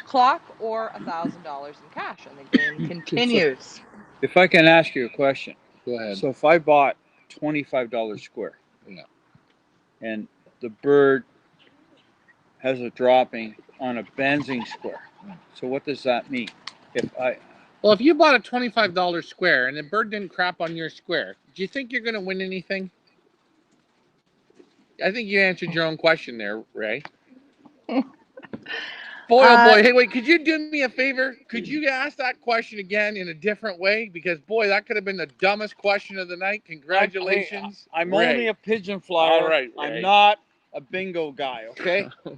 clock or $1,000 in cash, and the game continues. If I can ask you a question. Go ahead. So if I bought $25 square, Yeah. and the bird has a dropping on a Benzing square, so what does that mean? Well, if you bought a $25 square and the bird didn't crap on your square, do you think you're going to win anything? I think you answered your own question there, Ray. Boy, oh boy. Hey, wait, could you do me a favor? Could you ask that question again in a different way? Because, boy, that could have been the dumbest question of the night. Congratulations. I'm Ray. only a pigeon flyer. All right, Ray. I'm not a bingo guy, okay? Oh,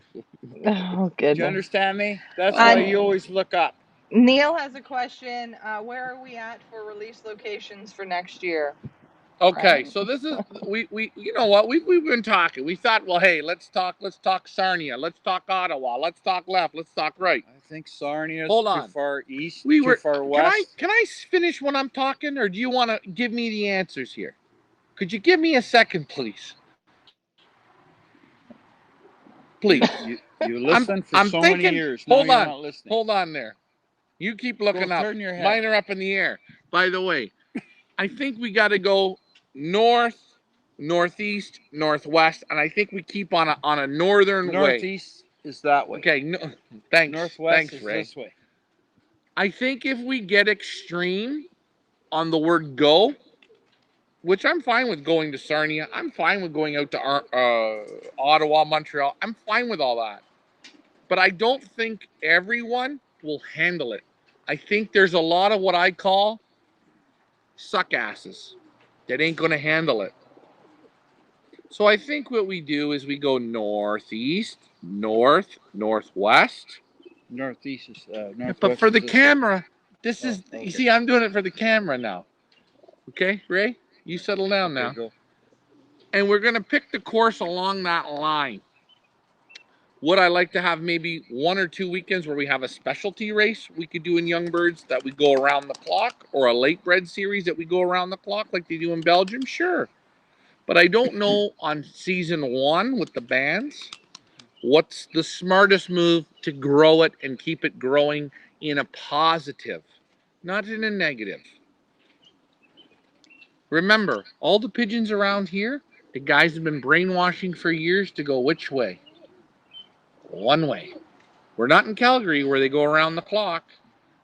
Do you goodness. understand me? That's why you always look up. Neil has a question. Where are we at for release locations for next year? Okay, Right? so this is we you know what we've been talking. We thought, well, hey, let's talk Sarnia, let's talk Ottawa, let's talk left, let's talk right. I think Sarnia is Hold too on. far east, too far west. Can I finish when I'm talking, or do you want to give me the answers here? Could you give me a second, please? Please. You listened for so many years. Now you're not listening. Hold on there. You keep looking up. Turn your head. Mine are up in the air. By the way, I think we got to go north, northeast, northwest, and I think we keep on a northern way. Northeast is that way. Okay, thanks. Northwest Thanks, is Ray. this way. I think if we get extreme on the word go, which I'm fine with going to Sarnia, I'm fine with going out to Ottawa, Montreal, I'm fine with all that. But I don't think everyone will handle it. I think there's a lot of what I call suck asses that ain't going to handle it. So I think what we do is we go northeast, northwest. Northeast is northwest. But for the camera, okay. You see, I'm doing it for the camera now. Okay, Ray? You settle down now. Go. And we're going to pick the course along that line. Would I like to have maybe 1 or 2 weekends where we have a specialty race we could do in Young Birds that we go around the clock, or a late bred series that we go around the clock like they do in Belgium? Sure. But I don't know on season 1 with the bands what's the smartest move to grow it and keep it growing in a positive, not in a negative. Remember, all the pigeons around here, the guys have been brainwashing for years to go which way? One way. We're not in Calgary where they go around the clock,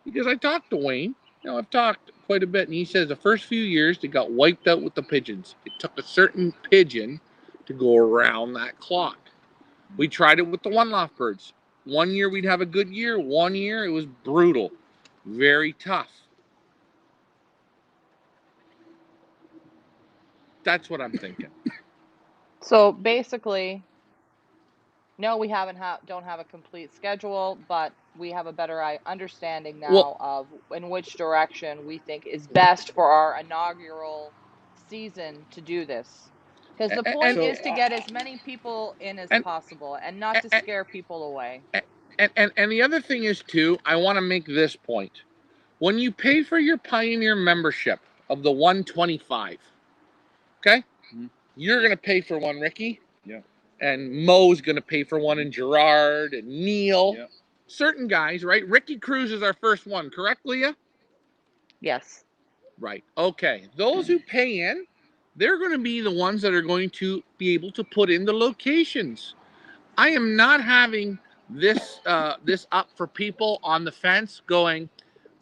because I talked to Wayne. I've talked quite a bit, and he says the first few years they got wiped out with the pigeons. It took a certain pigeon to go around that clock. We tried it with the one loft birds. 1 year we'd have a good year. 1 year it was brutal, very tough. That's what I'm thinking. So basically, No, we don't have a complete schedule, but we have a better understanding Well, now of in which direction we think is best for our inaugural season to do this. Because the point and So is to get as many people in as and possible and not to scare people away. and the other thing is too, I want to make this point. When you pay for your Pioneer membership of the 125, okay, you're gonna pay for one, Ricky. Yeah. And Mo's gonna pay for one, and Gerard and Neil. Yeah. Certain guys, right? Ricky Cruz is our first one, correct, Leah? Yes. Right. Okay. Those who pay in, they're going to be the ones that are going to be able to put in the locations. I am not having this up for people on the fence going,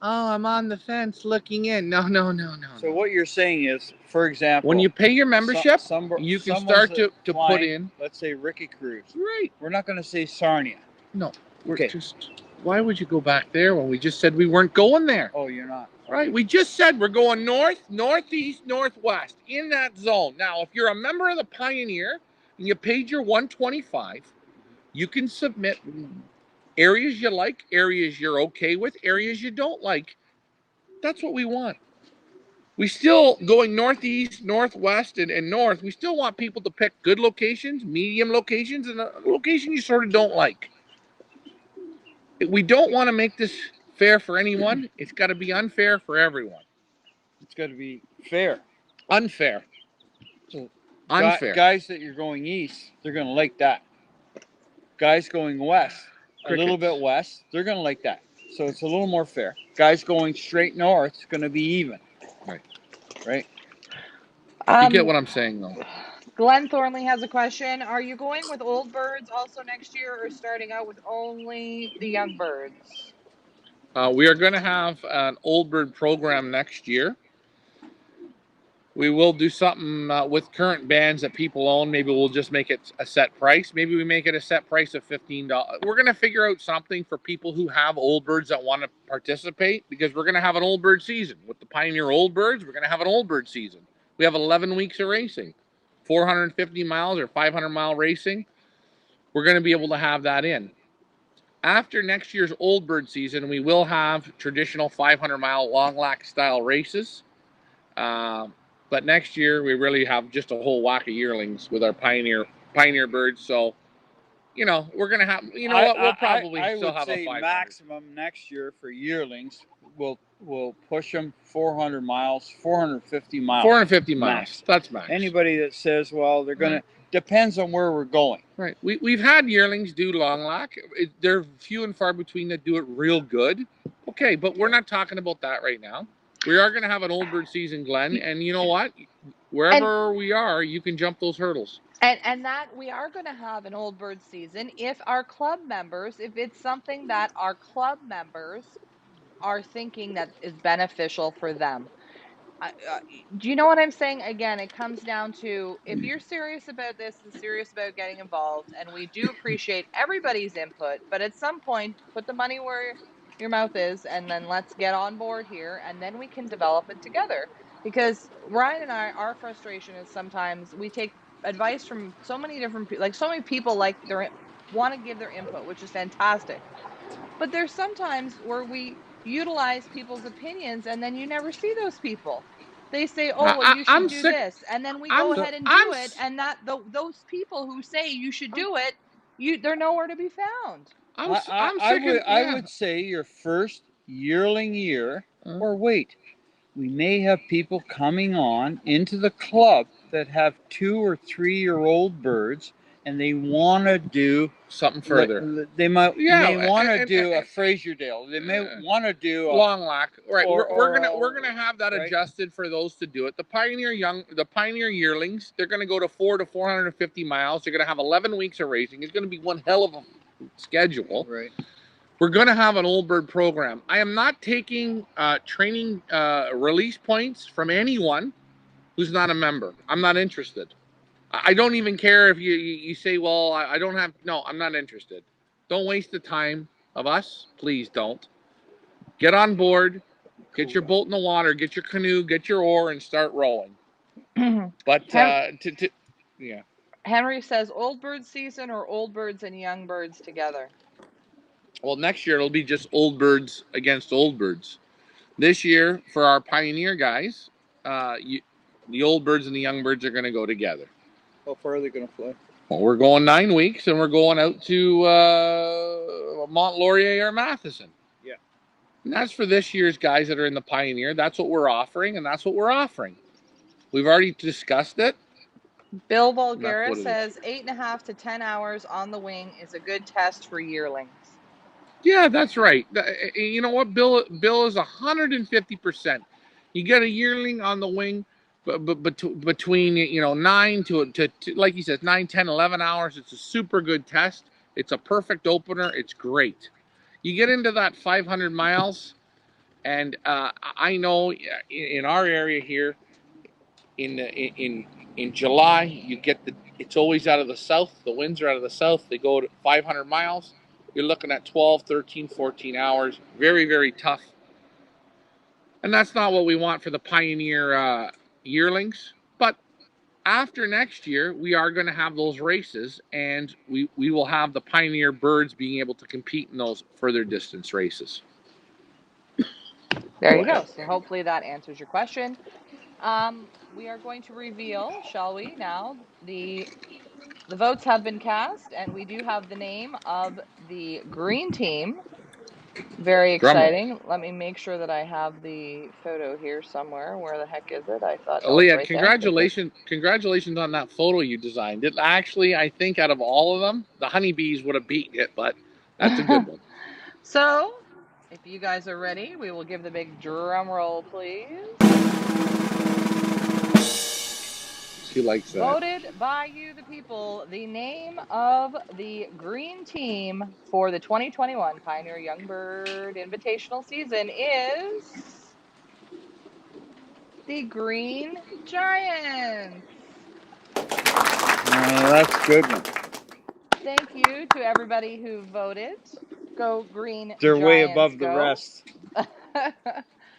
oh, I'm on the fence looking in. No, no, no, no. So what you're saying is, for example, When you pay your membership, you can start to put flying, in. let's say Ricky Cruz. Right. We're not going to say Sarnia. No. We're Okay. just. Why would you go back there when we just said we weren't going there? Oh, you're not. Right. We just said we're going north, northeast, northwest in that zone. Now, if you're a member of the Pioneer and you paid your 125, you can submit areas you like, areas you're okay with, areas you don't like. That's what we want. We still going northeast, northwest, and north. We still want people to pick good locations, medium locations, and a location you sort of don't like. We don't want to make this fair for anyone. It's got to be unfair for everyone. It's got to be fair. Unfair. So Unfair. Guys that you're going east, they're going to like that. Guys going west, a little bit west, they're going to like that. So it's a little more fair. Guys going straight north, it's going to be even. Right. Right. You get what I'm saying, though. Glenn Thornley has a question. Are you going with old birds also next year or starting out with only the young birds? We are going to have an old bird program next year. We will do something with current bands that people own. Maybe we'll just make it a set price. Maybe we make it a set price of $15. We're going to figure out something for people who have old birds that want to participate, because we're going to have an old bird season. With the Pioneer Old Birds, we're going to have an old bird season. We have 11 weeks of racing, 450 miles or 500-mile racing. We're going to be able to have that in. After next year's old bird season, we will have traditional 500-mile long lac style races. But next year we really have just a whole whack of yearlings with our pioneer birds. So, we're gonna have. You know what? We'll probably still have a 500. Maximum next year for yearlings. We'll push them 400 miles, 450 miles. 450 miles. Max. That's max. Anybody that says, well, they're gonna depends on where we're going. Right. We've had yearlings do long lac. They're few and far between that do it real good. Okay, but we're not talking about that right now. We are going to have an old bird season, Glenn, and you know what? Wherever we are, you can jump those hurdles. And that we are going to have an old bird season if our club members, if it's something that our club members are thinking that is beneficial for them. Do you know what I'm saying? Again, it comes down to if you're serious about this and serious about getting involved, and we do appreciate everybody's input, but at some point, put the money where your mouth is, and then let's get on board here, and then we can develop it together. Because Ryan and I, our frustration is sometimes we take advice from so many different people, like so many people like want to give their input, which is fantastic. But there's sometimes where we utilize people's opinions and then you never see those people. They say, "Oh, well, you should do this," and then we go ahead and do it, and those people who say you should do it, they're nowhere to be found. I would say your first yearling year, or wait, we may have people coming on into the club that have 2 or 3-year-old birds, and they want to do something further. They may want to do a Fraserdale. They may want to do a long lac. Right. We're gonna have that adjusted for those to do it. The Pioneer yearlings, they're gonna go to 400 to 450 miles. They're gonna have 11 weeks of racing. It's gonna be one hell of a schedule. Right. We're going to have an old bird program. I am not taking training release points from anyone who's not a member. I'm not interested. I don't even care if you say, well, I don't have. No, I'm not interested. Don't waste the time of us. Please don't. Get on board. Get your boat in the water. Get your canoe. Get your oar and start rowing. But, yeah. Henry says old bird season or old birds and young birds together. Well, next year it'll be just old birds against old birds. This year, for our pioneer guys, the old birds and the young birds are going to go together. How far are they going to fly? Well, we're going 9 weeks, and we're going out to Mont Laurier or Matheson. Yeah. And that's for this year's guys that are in the pioneer. That's what we're offering, and that's what we're offering. We've already discussed it. Bill Bulgara says 8.5 to 10 hours on the wing is a good test for yearlings. Yeah, that's right. You know what? Bill is 150%. You get a yearling on the wing, but between 9 to like he says 9, 10, 11 hours. It's a super good test. It's a perfect opener. It's great. You get into that 500 miles, and I know in our area here, in July, you get it's always out of the south. The winds are out of the south. They go to 500 miles. You're looking at 12, 13, 14 hours. Very, very tough. And that's not what we want for the pioneer yearlings. But after next year, we are going to have those races, and we will have the pioneer birds being able to compete in those further distance races. There you go. So hopefully that answers your question. We are going to reveal, shall we, now, the votes have been cast, and we do have the name of the green team. Very exciting. Let me make sure that I have the photo here somewhere. Where the heck is it? I thought, Leah, right congratulations on that photo you designed. It actually, I think, out of all of them, the honeybees would have beaten it, but that's a good one. So, if you guys are ready, we will give the big drum roll, please. She likes that. Voted by you, the people, the name of the green team for the 2021 Pioneer Young Bird Invitational season is the Green Giants. That's a good one. Thank you to everybody who voted. Go Green Giants. They're way above the rest.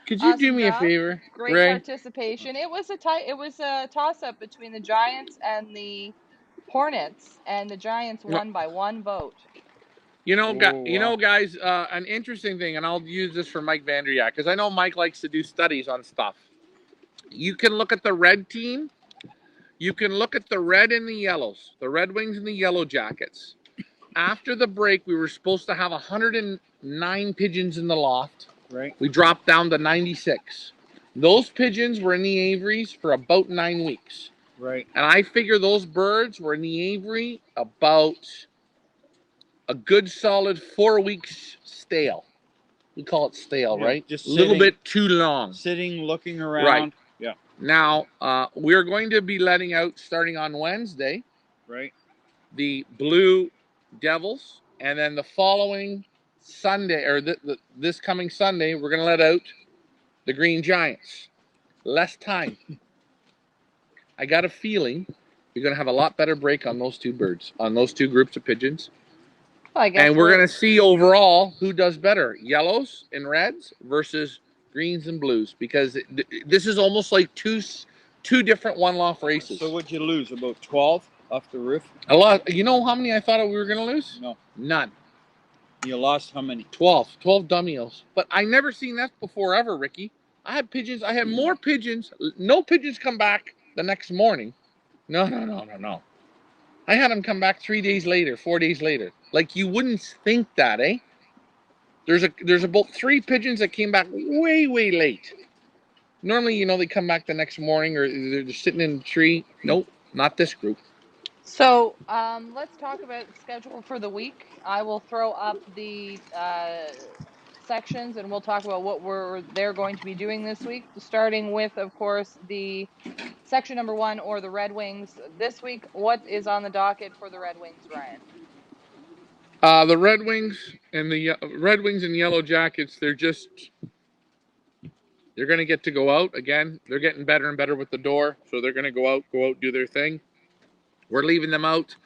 Could you do me a favor, Great Ray? participation. It was a toss-up between the Giants and the Hornets, and the Giants won by 1 vote. Guys, an interesting thing, and I'll use this for Mike Vandriak, because I know Mike likes to do studies on stuff. You can look at the red team. You can look at the red and the yellows, the Red Wings and the Yellow Jackets. After the break, we were supposed to have 109 pigeons in the loft. Right. We dropped down to 96. Those pigeons were in the aviaries for about 9 weeks. Right. And I figure those birds were in the aviary about a good solid 4 weeks stale. We call it stale, right? Just a little bit too long. Sitting, looking around. Right. Yeah. Now, we're going to be letting out, starting on Wednesday, right, the Blue Devils. And then the following Sunday, or this coming Sunday, we're going to let out the Green Giants. Less time. I got a feeling you're going to have a lot better break on those two birds, on those two groups of pigeons. Well, I guess and we're going to see overall who does better, yellows and reds versus greens and blues, because this is almost like two different one-loft races. So what'd you lose, about 12 off the roof? A lot. You know how many I thought we were going to lose? No. None. You lost how many? 12 dummies. But I never seen that before ever, Ricky. I had pigeons. I had more pigeons. No pigeons come back the next morning. No. I had them come back 3 days later, 4 days later. Like, you wouldn't think that, eh? There's about 3 pigeons that came back way, way late. Normally, they come back the next morning, or they're just sitting in the tree. Nope, not this group. So let's talk about the schedule for the week. I will throw up the sections, and we'll talk about what they're going to be doing this week, starting with, of course, the section number 1, or the Red Wings. This week, what is on the docket for the Red Wings, Ryan? The Red Wings and Yellow Jackets, they're going to get to go out again. They're getting better and better with the door, so they're going to go out, do their thing. We're leaving them out.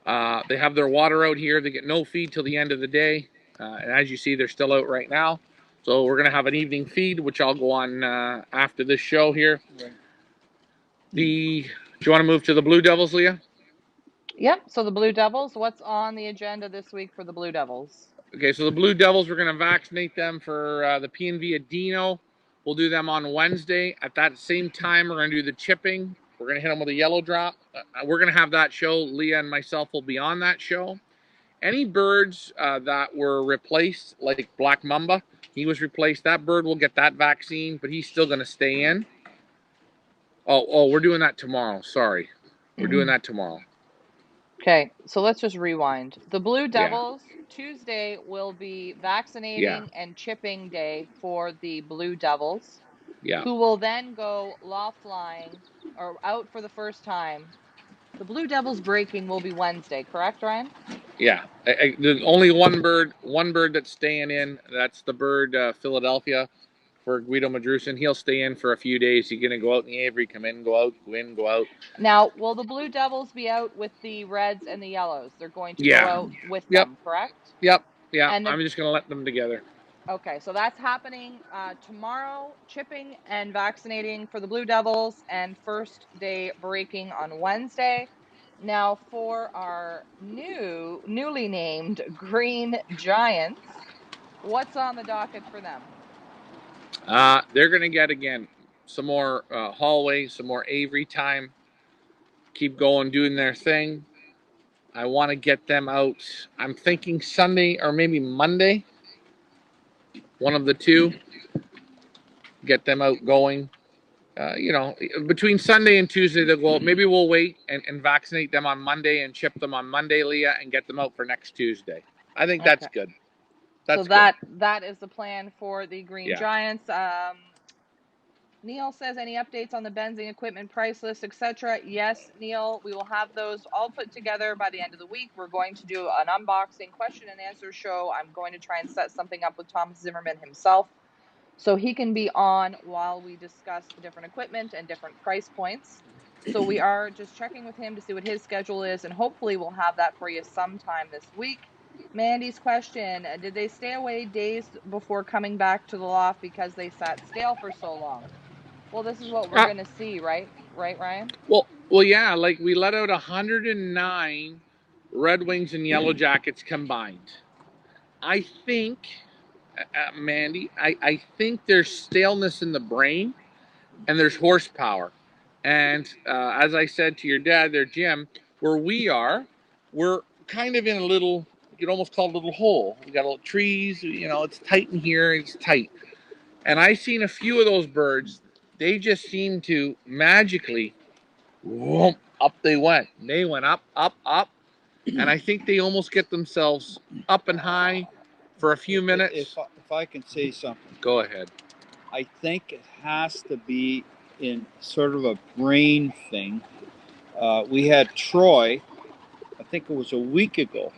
They have their water out here. They get no feed till the end of the day. And as you see, they're still out right now. So we're going to have an evening feed, which I'll go on after this show here. Right. Do you want to move to the Blue Devils, Leah? Yep. So the Blue Devils, what's on the agenda this week for the Blue Devils? Okay, so the Blue Devils, we're going to vaccinate them for the PNV Adeno. We'll do them on Wednesday. At that same time, we're going to do the chipping. We're going to hit them with a yellow drop. We're going to have that show. Leah and myself will be on that show. Any birds that were replaced, like Black Mamba, he was replaced. That bird will get that vaccine, but he's still going to stay in. Oh, we're doing that tomorrow. Sorry. We're doing that tomorrow. Okay, so let's just rewind. The Blue Yeah. Devils, Tuesday will be vaccinating and chipping day for the Blue Devils, Yeah. who will then go loft flying or out for the first time. The Blue Devils breaking will be Wednesday, correct, Ryan? Yeah. There's only one bird that's staying in. That's the bird Philadelphia for Guido Madrusin. He'll stay in for a few days. He's going to go out in the aviary, come in, go out, go in, go out. Now, will the Blue Devils be out with the Reds and the Yellows? They're going to go Yeah. out with Yep. them, correct? Yep. Yeah. And I'm just going to let them together. okay, so that's happening tomorrow, chipping and vaccinating for the Blue Devils, and first day breaking on Wednesday. Now, for our newly named Green Giants, what's on the docket for them? They're going to get, again, some more hallway, some more aviary time. Keep going, doing their thing. I want to get them out. I'm thinking Sunday or maybe Monday. One of the two. Get them out going. Between Sunday and Tuesday, they'll go. Maybe we'll wait and vaccinate them on Monday and chip them on Monday, Leah, and get them out for next Tuesday. I think that's Okay. good. So That's good. that is the plan for the Green Yeah. Giants. Neil says, any updates on the benzing equipment price list, etc.? Yes, Neil, we will have those all put together by the end of the week. We're going to do an unboxing question and answer show. I'm going to try and set something up with Thomas Zimmerman himself so he can be on while we discuss the different equipment and different price points. So we are just checking with him to see what his schedule is, and hopefully we'll have that for you sometime this week. Mandy's question, did they stay away days before coming back to the loft because they sat stale for so long? Well, this is what we're going to see, right? Right, Ryan? Well, yeah. Like we let out 109 Red Wings and Yellow Jackets combined. I think, Mandy, I think there's staleness in the brain and there's horsepower. And as I said to your dad there, Jim, where we are, we're kind of in a little, you could almost call it a little hole. We got little trees, it's tight in here, it's tight. And I seen a few of those birds, they just seemed to magically, whoop, up they went. They went up, up, up. And I think they almost get themselves up and high for a few minutes. If I can say something. Go ahead. I think it has to be in sort of a brain thing. We had Troy, I think it was a week ago.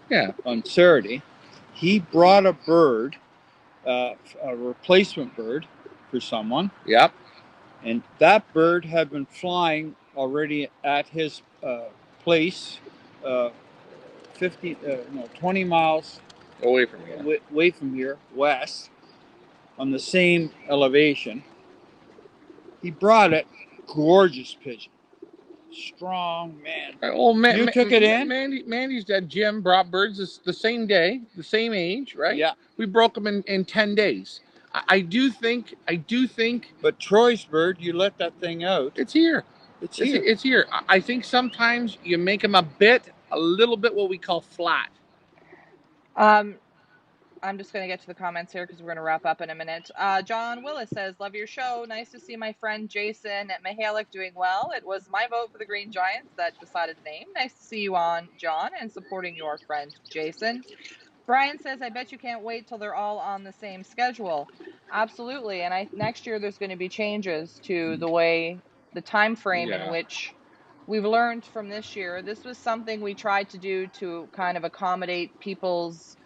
Yeah. On Saturday, he brought a bird, a replacement bird for someone. Yep. And that bird had been flying already at his place, 20 miles away from here, west, on the same elevation. He brought it, gorgeous pigeon, strong man. You took it in? Mandy's dad, Jim, brought birds the same day, the same age, right? Yeah. We broke them in 10 days. I do think. But Troy's bird, you let that thing out. It's here. It's here. I think sometimes you make them a little bit what we call flat. I'm just going to get to the comments here because we're going to wrap up in a minute. John Willis says, love your show. Nice to see my friend Jason at Mihalik doing well. It was my vote for the Green Giants that decided the name. Nice to see you on, John, and supporting your friend Jason. Brian says, I bet you can't wait till they're all on the same schedule. Absolutely. And next year there's going to be changes to the time frame in which we've learned from this year. This was something we tried to do to kind of accommodate people's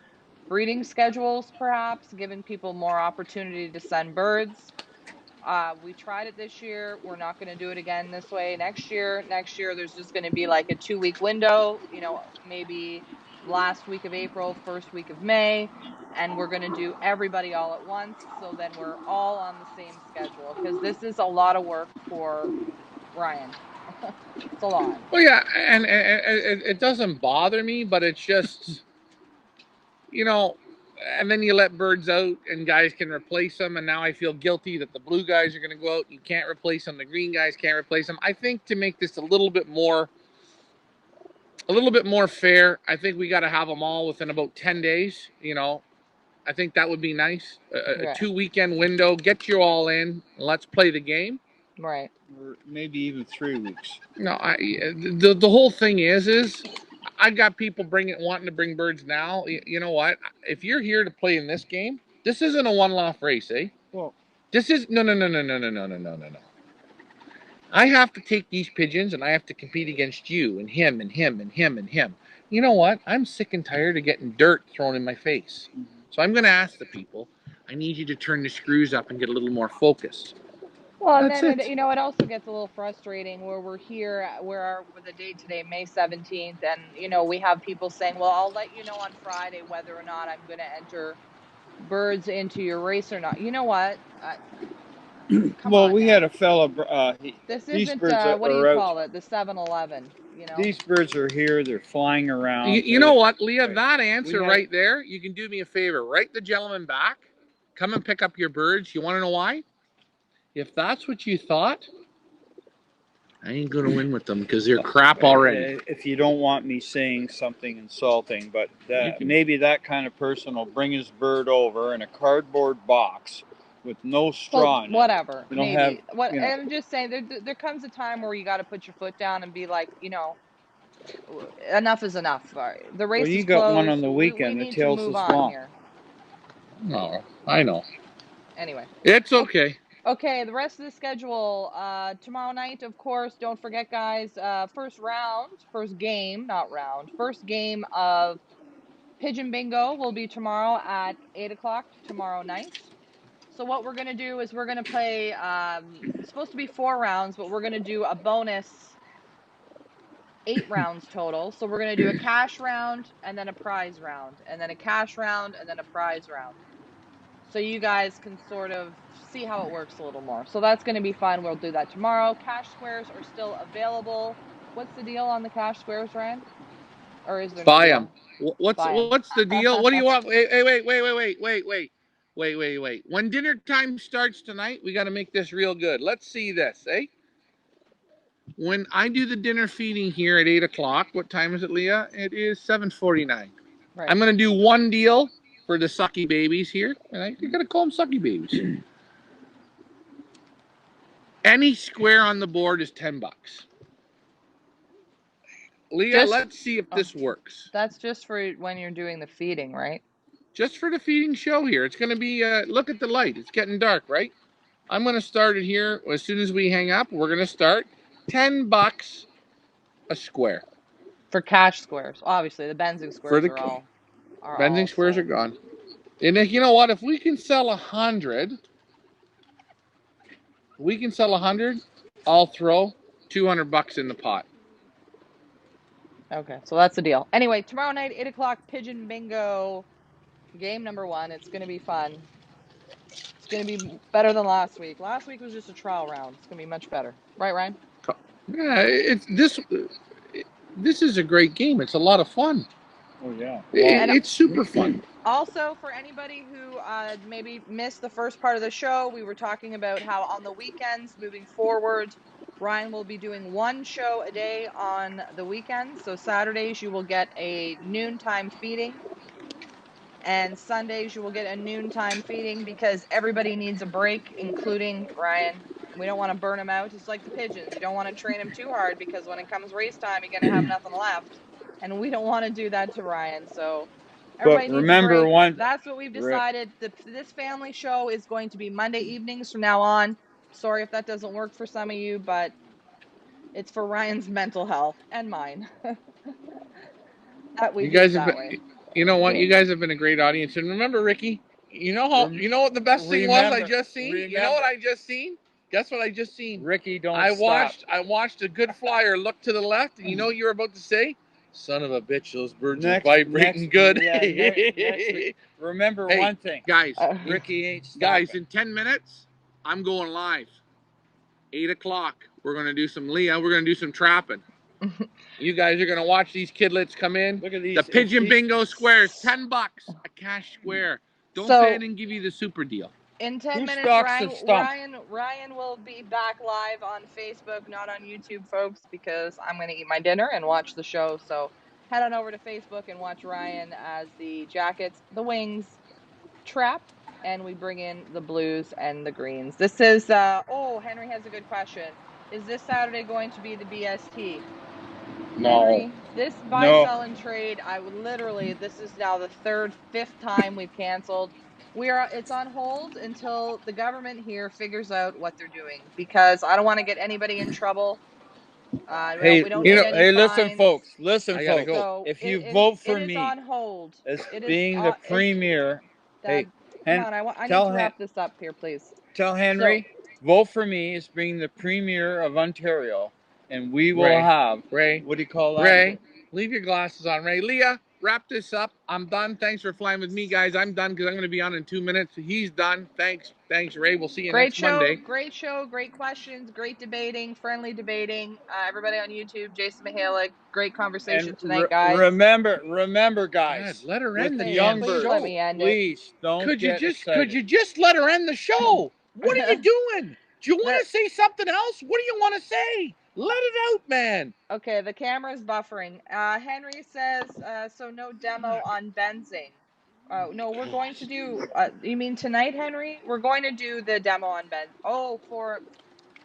breeding schedules, perhaps, giving people more opportunity to send birds. We tried it this year. We're not going to do it again this way next year. Next year, there's just going to be like a 2-week window, maybe last week of April, first week of May, and we're going to do everybody all at once. So then we're all on the same schedule because this is a lot of work for Ryan. It's a lot. Well, yeah, and it doesn't bother me, but it's just, you know, and then you let birds out and guys can replace them, and now I feel guilty that the blue guys are going to go out. You can't replace them. The green guys can't replace them. I think to make this a little bit more fair, I think we got to have them all within about 10 days. You know, I think that would be nice. A Yeah. 2-weekend window, get you all in. Let's play the game. Right. Or maybe even 3 weeks. No, the whole thing is I've got people wanting to bring birds now. You know what? If you're here to play in this game, this isn't a one-off race, eh? Well, This is no. I have to take these pigeons and I have to compete against you and him and him and him and him. You know what? I'm sick and tired of getting dirt thrown in my face. So I'm going to ask the people, I need you to turn the screws up and get a little more focused. Well, and That's then it. you know it also gets a little frustrating where we're here, with the date today, May 17th, and you know we have people saying, "Well, I'll let you know on Friday whether or not I'm going to enter birds into your race or not." You know what? Come well, on we now. had a fella. This These isn't birds what do you are out. call it? The 7-Eleven. You know. These birds are here. They're flying around. You know what, Leah? Right. That answer We had- right there, you can do me a favor. Write the gentleman back. Come and pick up your birds. You want to know why? If that's what you thought, I ain't going to win with them because they're crap already. If you don't want me saying something insulting, but can- maybe that kind of person will bring his bird over in a cardboard box with no straw Well, in it. whatever. You don't Maybe. have, What you know. I'm just saying, there comes a time where you got to put your foot down and be like, you know, enough is enough. The race Well, you is got closed. one on the We weekend that need to tails move the on swamp. here. No, I know. Anyway. It's okay. Okay, the rest of the schedule. Tomorrow night, of course, don't forget, guys, first game of Pigeon Bingo will be tomorrow at 8 o'clock tomorrow night. So what we're going to do is we're going to play, it's supposed to be 4 rounds, but we're going to do a bonus 8 rounds total. So we're going to do a cash round and then a prize round, and then a cash round and then a prize round. So you guys can sort of see how it works a little more. So that's going to be fun. We'll do that tomorrow. Cash squares are still available. What's the deal on the cash squares, Ryan? Or is there no Buy deal? them. Buy 'em. What's the deal? What do you want? Wait. When dinner time starts tonight, we got to make this real good. Let's see this, eh? When I do the dinner feeding here at 8 o'clock, what time is it, Leah? It is 7:49. Right. I'm going to do one deal for the sucky babies here. And you got to call them sucky babies. Any square on the board is $10. Leah, let's see if this works. That's just for when you're doing the feeding, right? Just for the feeding show here. It's going to be, look at the light. It's getting dark, right? I'm going to start it here. As soon as we hang up, we're going to start. $10 a square. For cash squares. Obviously, the Benzing squares are all. Benzing squares are gone. And if, you know what? If we can sell 100, I'll throw $200 in the pot. Okay, so that's the deal. Anyway, tomorrow night, 8 o'clock, Pigeon Bingo, game number 1. It's going to be fun. It's going to be better than last week. Last week was just a trial round. It's going to be much better. Right, Ryan? Yeah, this is a great game. It's a lot of fun. Oh, yeah. It's super fun. Also, for anybody who maybe missed the first part of the show, we were talking about how on the weekends, moving forward, Ryan will be doing 1 show a day on the weekends. So Saturdays, you will get a noontime feeding. And Sundays, you will get a noontime feeding because everybody needs a break, including Ryan. We don't want to burn him out. It's like the pigeons. You don't want to train him too hard because when it comes race time, you're going to have nothing left. And we don't want to do that to Ryan. So everybody needs a break. That's what we've decided. This family show is going to be Monday evenings from now on. Sorry if that doesn't work for some of you, but it's for Ryan's mental health and mine. You guys have been, you know what? You guys have been a great audience. And remember, Ricky, you know what the best thing was I just seen? You know what I just seen? Guess what I just seen? Ricky, don't stop. I watched a good flyer look to the left, and you know what you were about to say? Son of a bitch, those birds are vibrating good. Next week. Remember one thing. Guys, Ricky ain't stopping. Guys, in 10 minutes, I'm going live. 8 o'clock. We're going to do some Leah. We're going to do some trapping. You guys are going to watch these kidlets come in. Look at these. The Pigeon Bingo squares, $10, a cash square. Don't say I didn't give you the super deal. In 10 Who minutes, stalks the stump? Ryan will be back live on Facebook, not on YouTube, folks, because I'm going to eat my dinner and watch the show. So head on over to Facebook and watch Ryan as the jackets, the wings, trap, and we bring in the blues and the greens. This is, Henry has a good question. Is this Saturday going to be the BST? No. Henry, this buy, No. sell, and trade, this is now the fifth time we've canceled. It's on hold until the government here figures out what they're doing, because I don't want to get anybody in trouble. Hey, we don't need any hey, fines. listen, folks. Listen, I gotta folks. go. So If you vote for it is me on hold. as It is, being the premier, Dad, come on, I need to wrap this up here, please. Tell Henry, vote for me as being the premier of Ontario, and we will Ray, have Ray, what do you call that? Ray, leave your glasses on, Ray. Leah, wrap this up. I'm done. Thanks for flying with me, guys. I'm done because I'm going to be on in 2 minutes. He's done. Thanks, Ray. We'll see you next Monday. Great show, great questions, great debating, friendly debating. Everybody on YouTube, Jason Mihalik, great conversation tonight, guys. Remember, guys. God, let her end the young damn birds, show. Let me end please don't Could get excited. you just let her end the show? What are you doing? Do you want to say something else? What do you want to say? Let it out, man. Okay, the camera's buffering. Henry says, so no demo on benzing. No, we're going to do, you mean tonight, Henry? We're going to do the demo on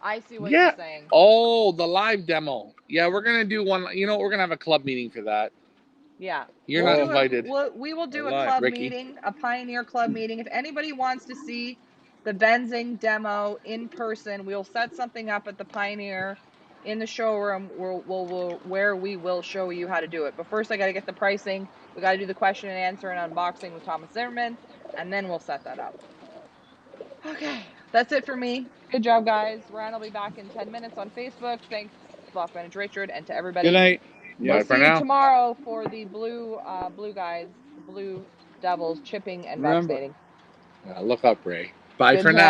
I see what you're saying. Oh, the live demo. Yeah, we're going to do one. You know, we're going to have a club meeting for that. Yeah. You're not invited. We will do a club meeting, a Pioneer Club meeting. If anybody wants to see the benzing demo in person, we'll set something up at the Pioneer in the showroom where we will show you how to do it. But first, I got to get the pricing. We got to do the question and answer and unboxing with Thomas Zimmerman, and then we'll set that up. Okay, that's it for me. Good job, guys. Ryan will be back in 10 minutes on Facebook. Thanks, Loft Manager Richard, and to everybody. Good night. We'll see you tomorrow for the blue guys, the Blue Devils chipping and vaccinating. Look up, Ray. Bye for now.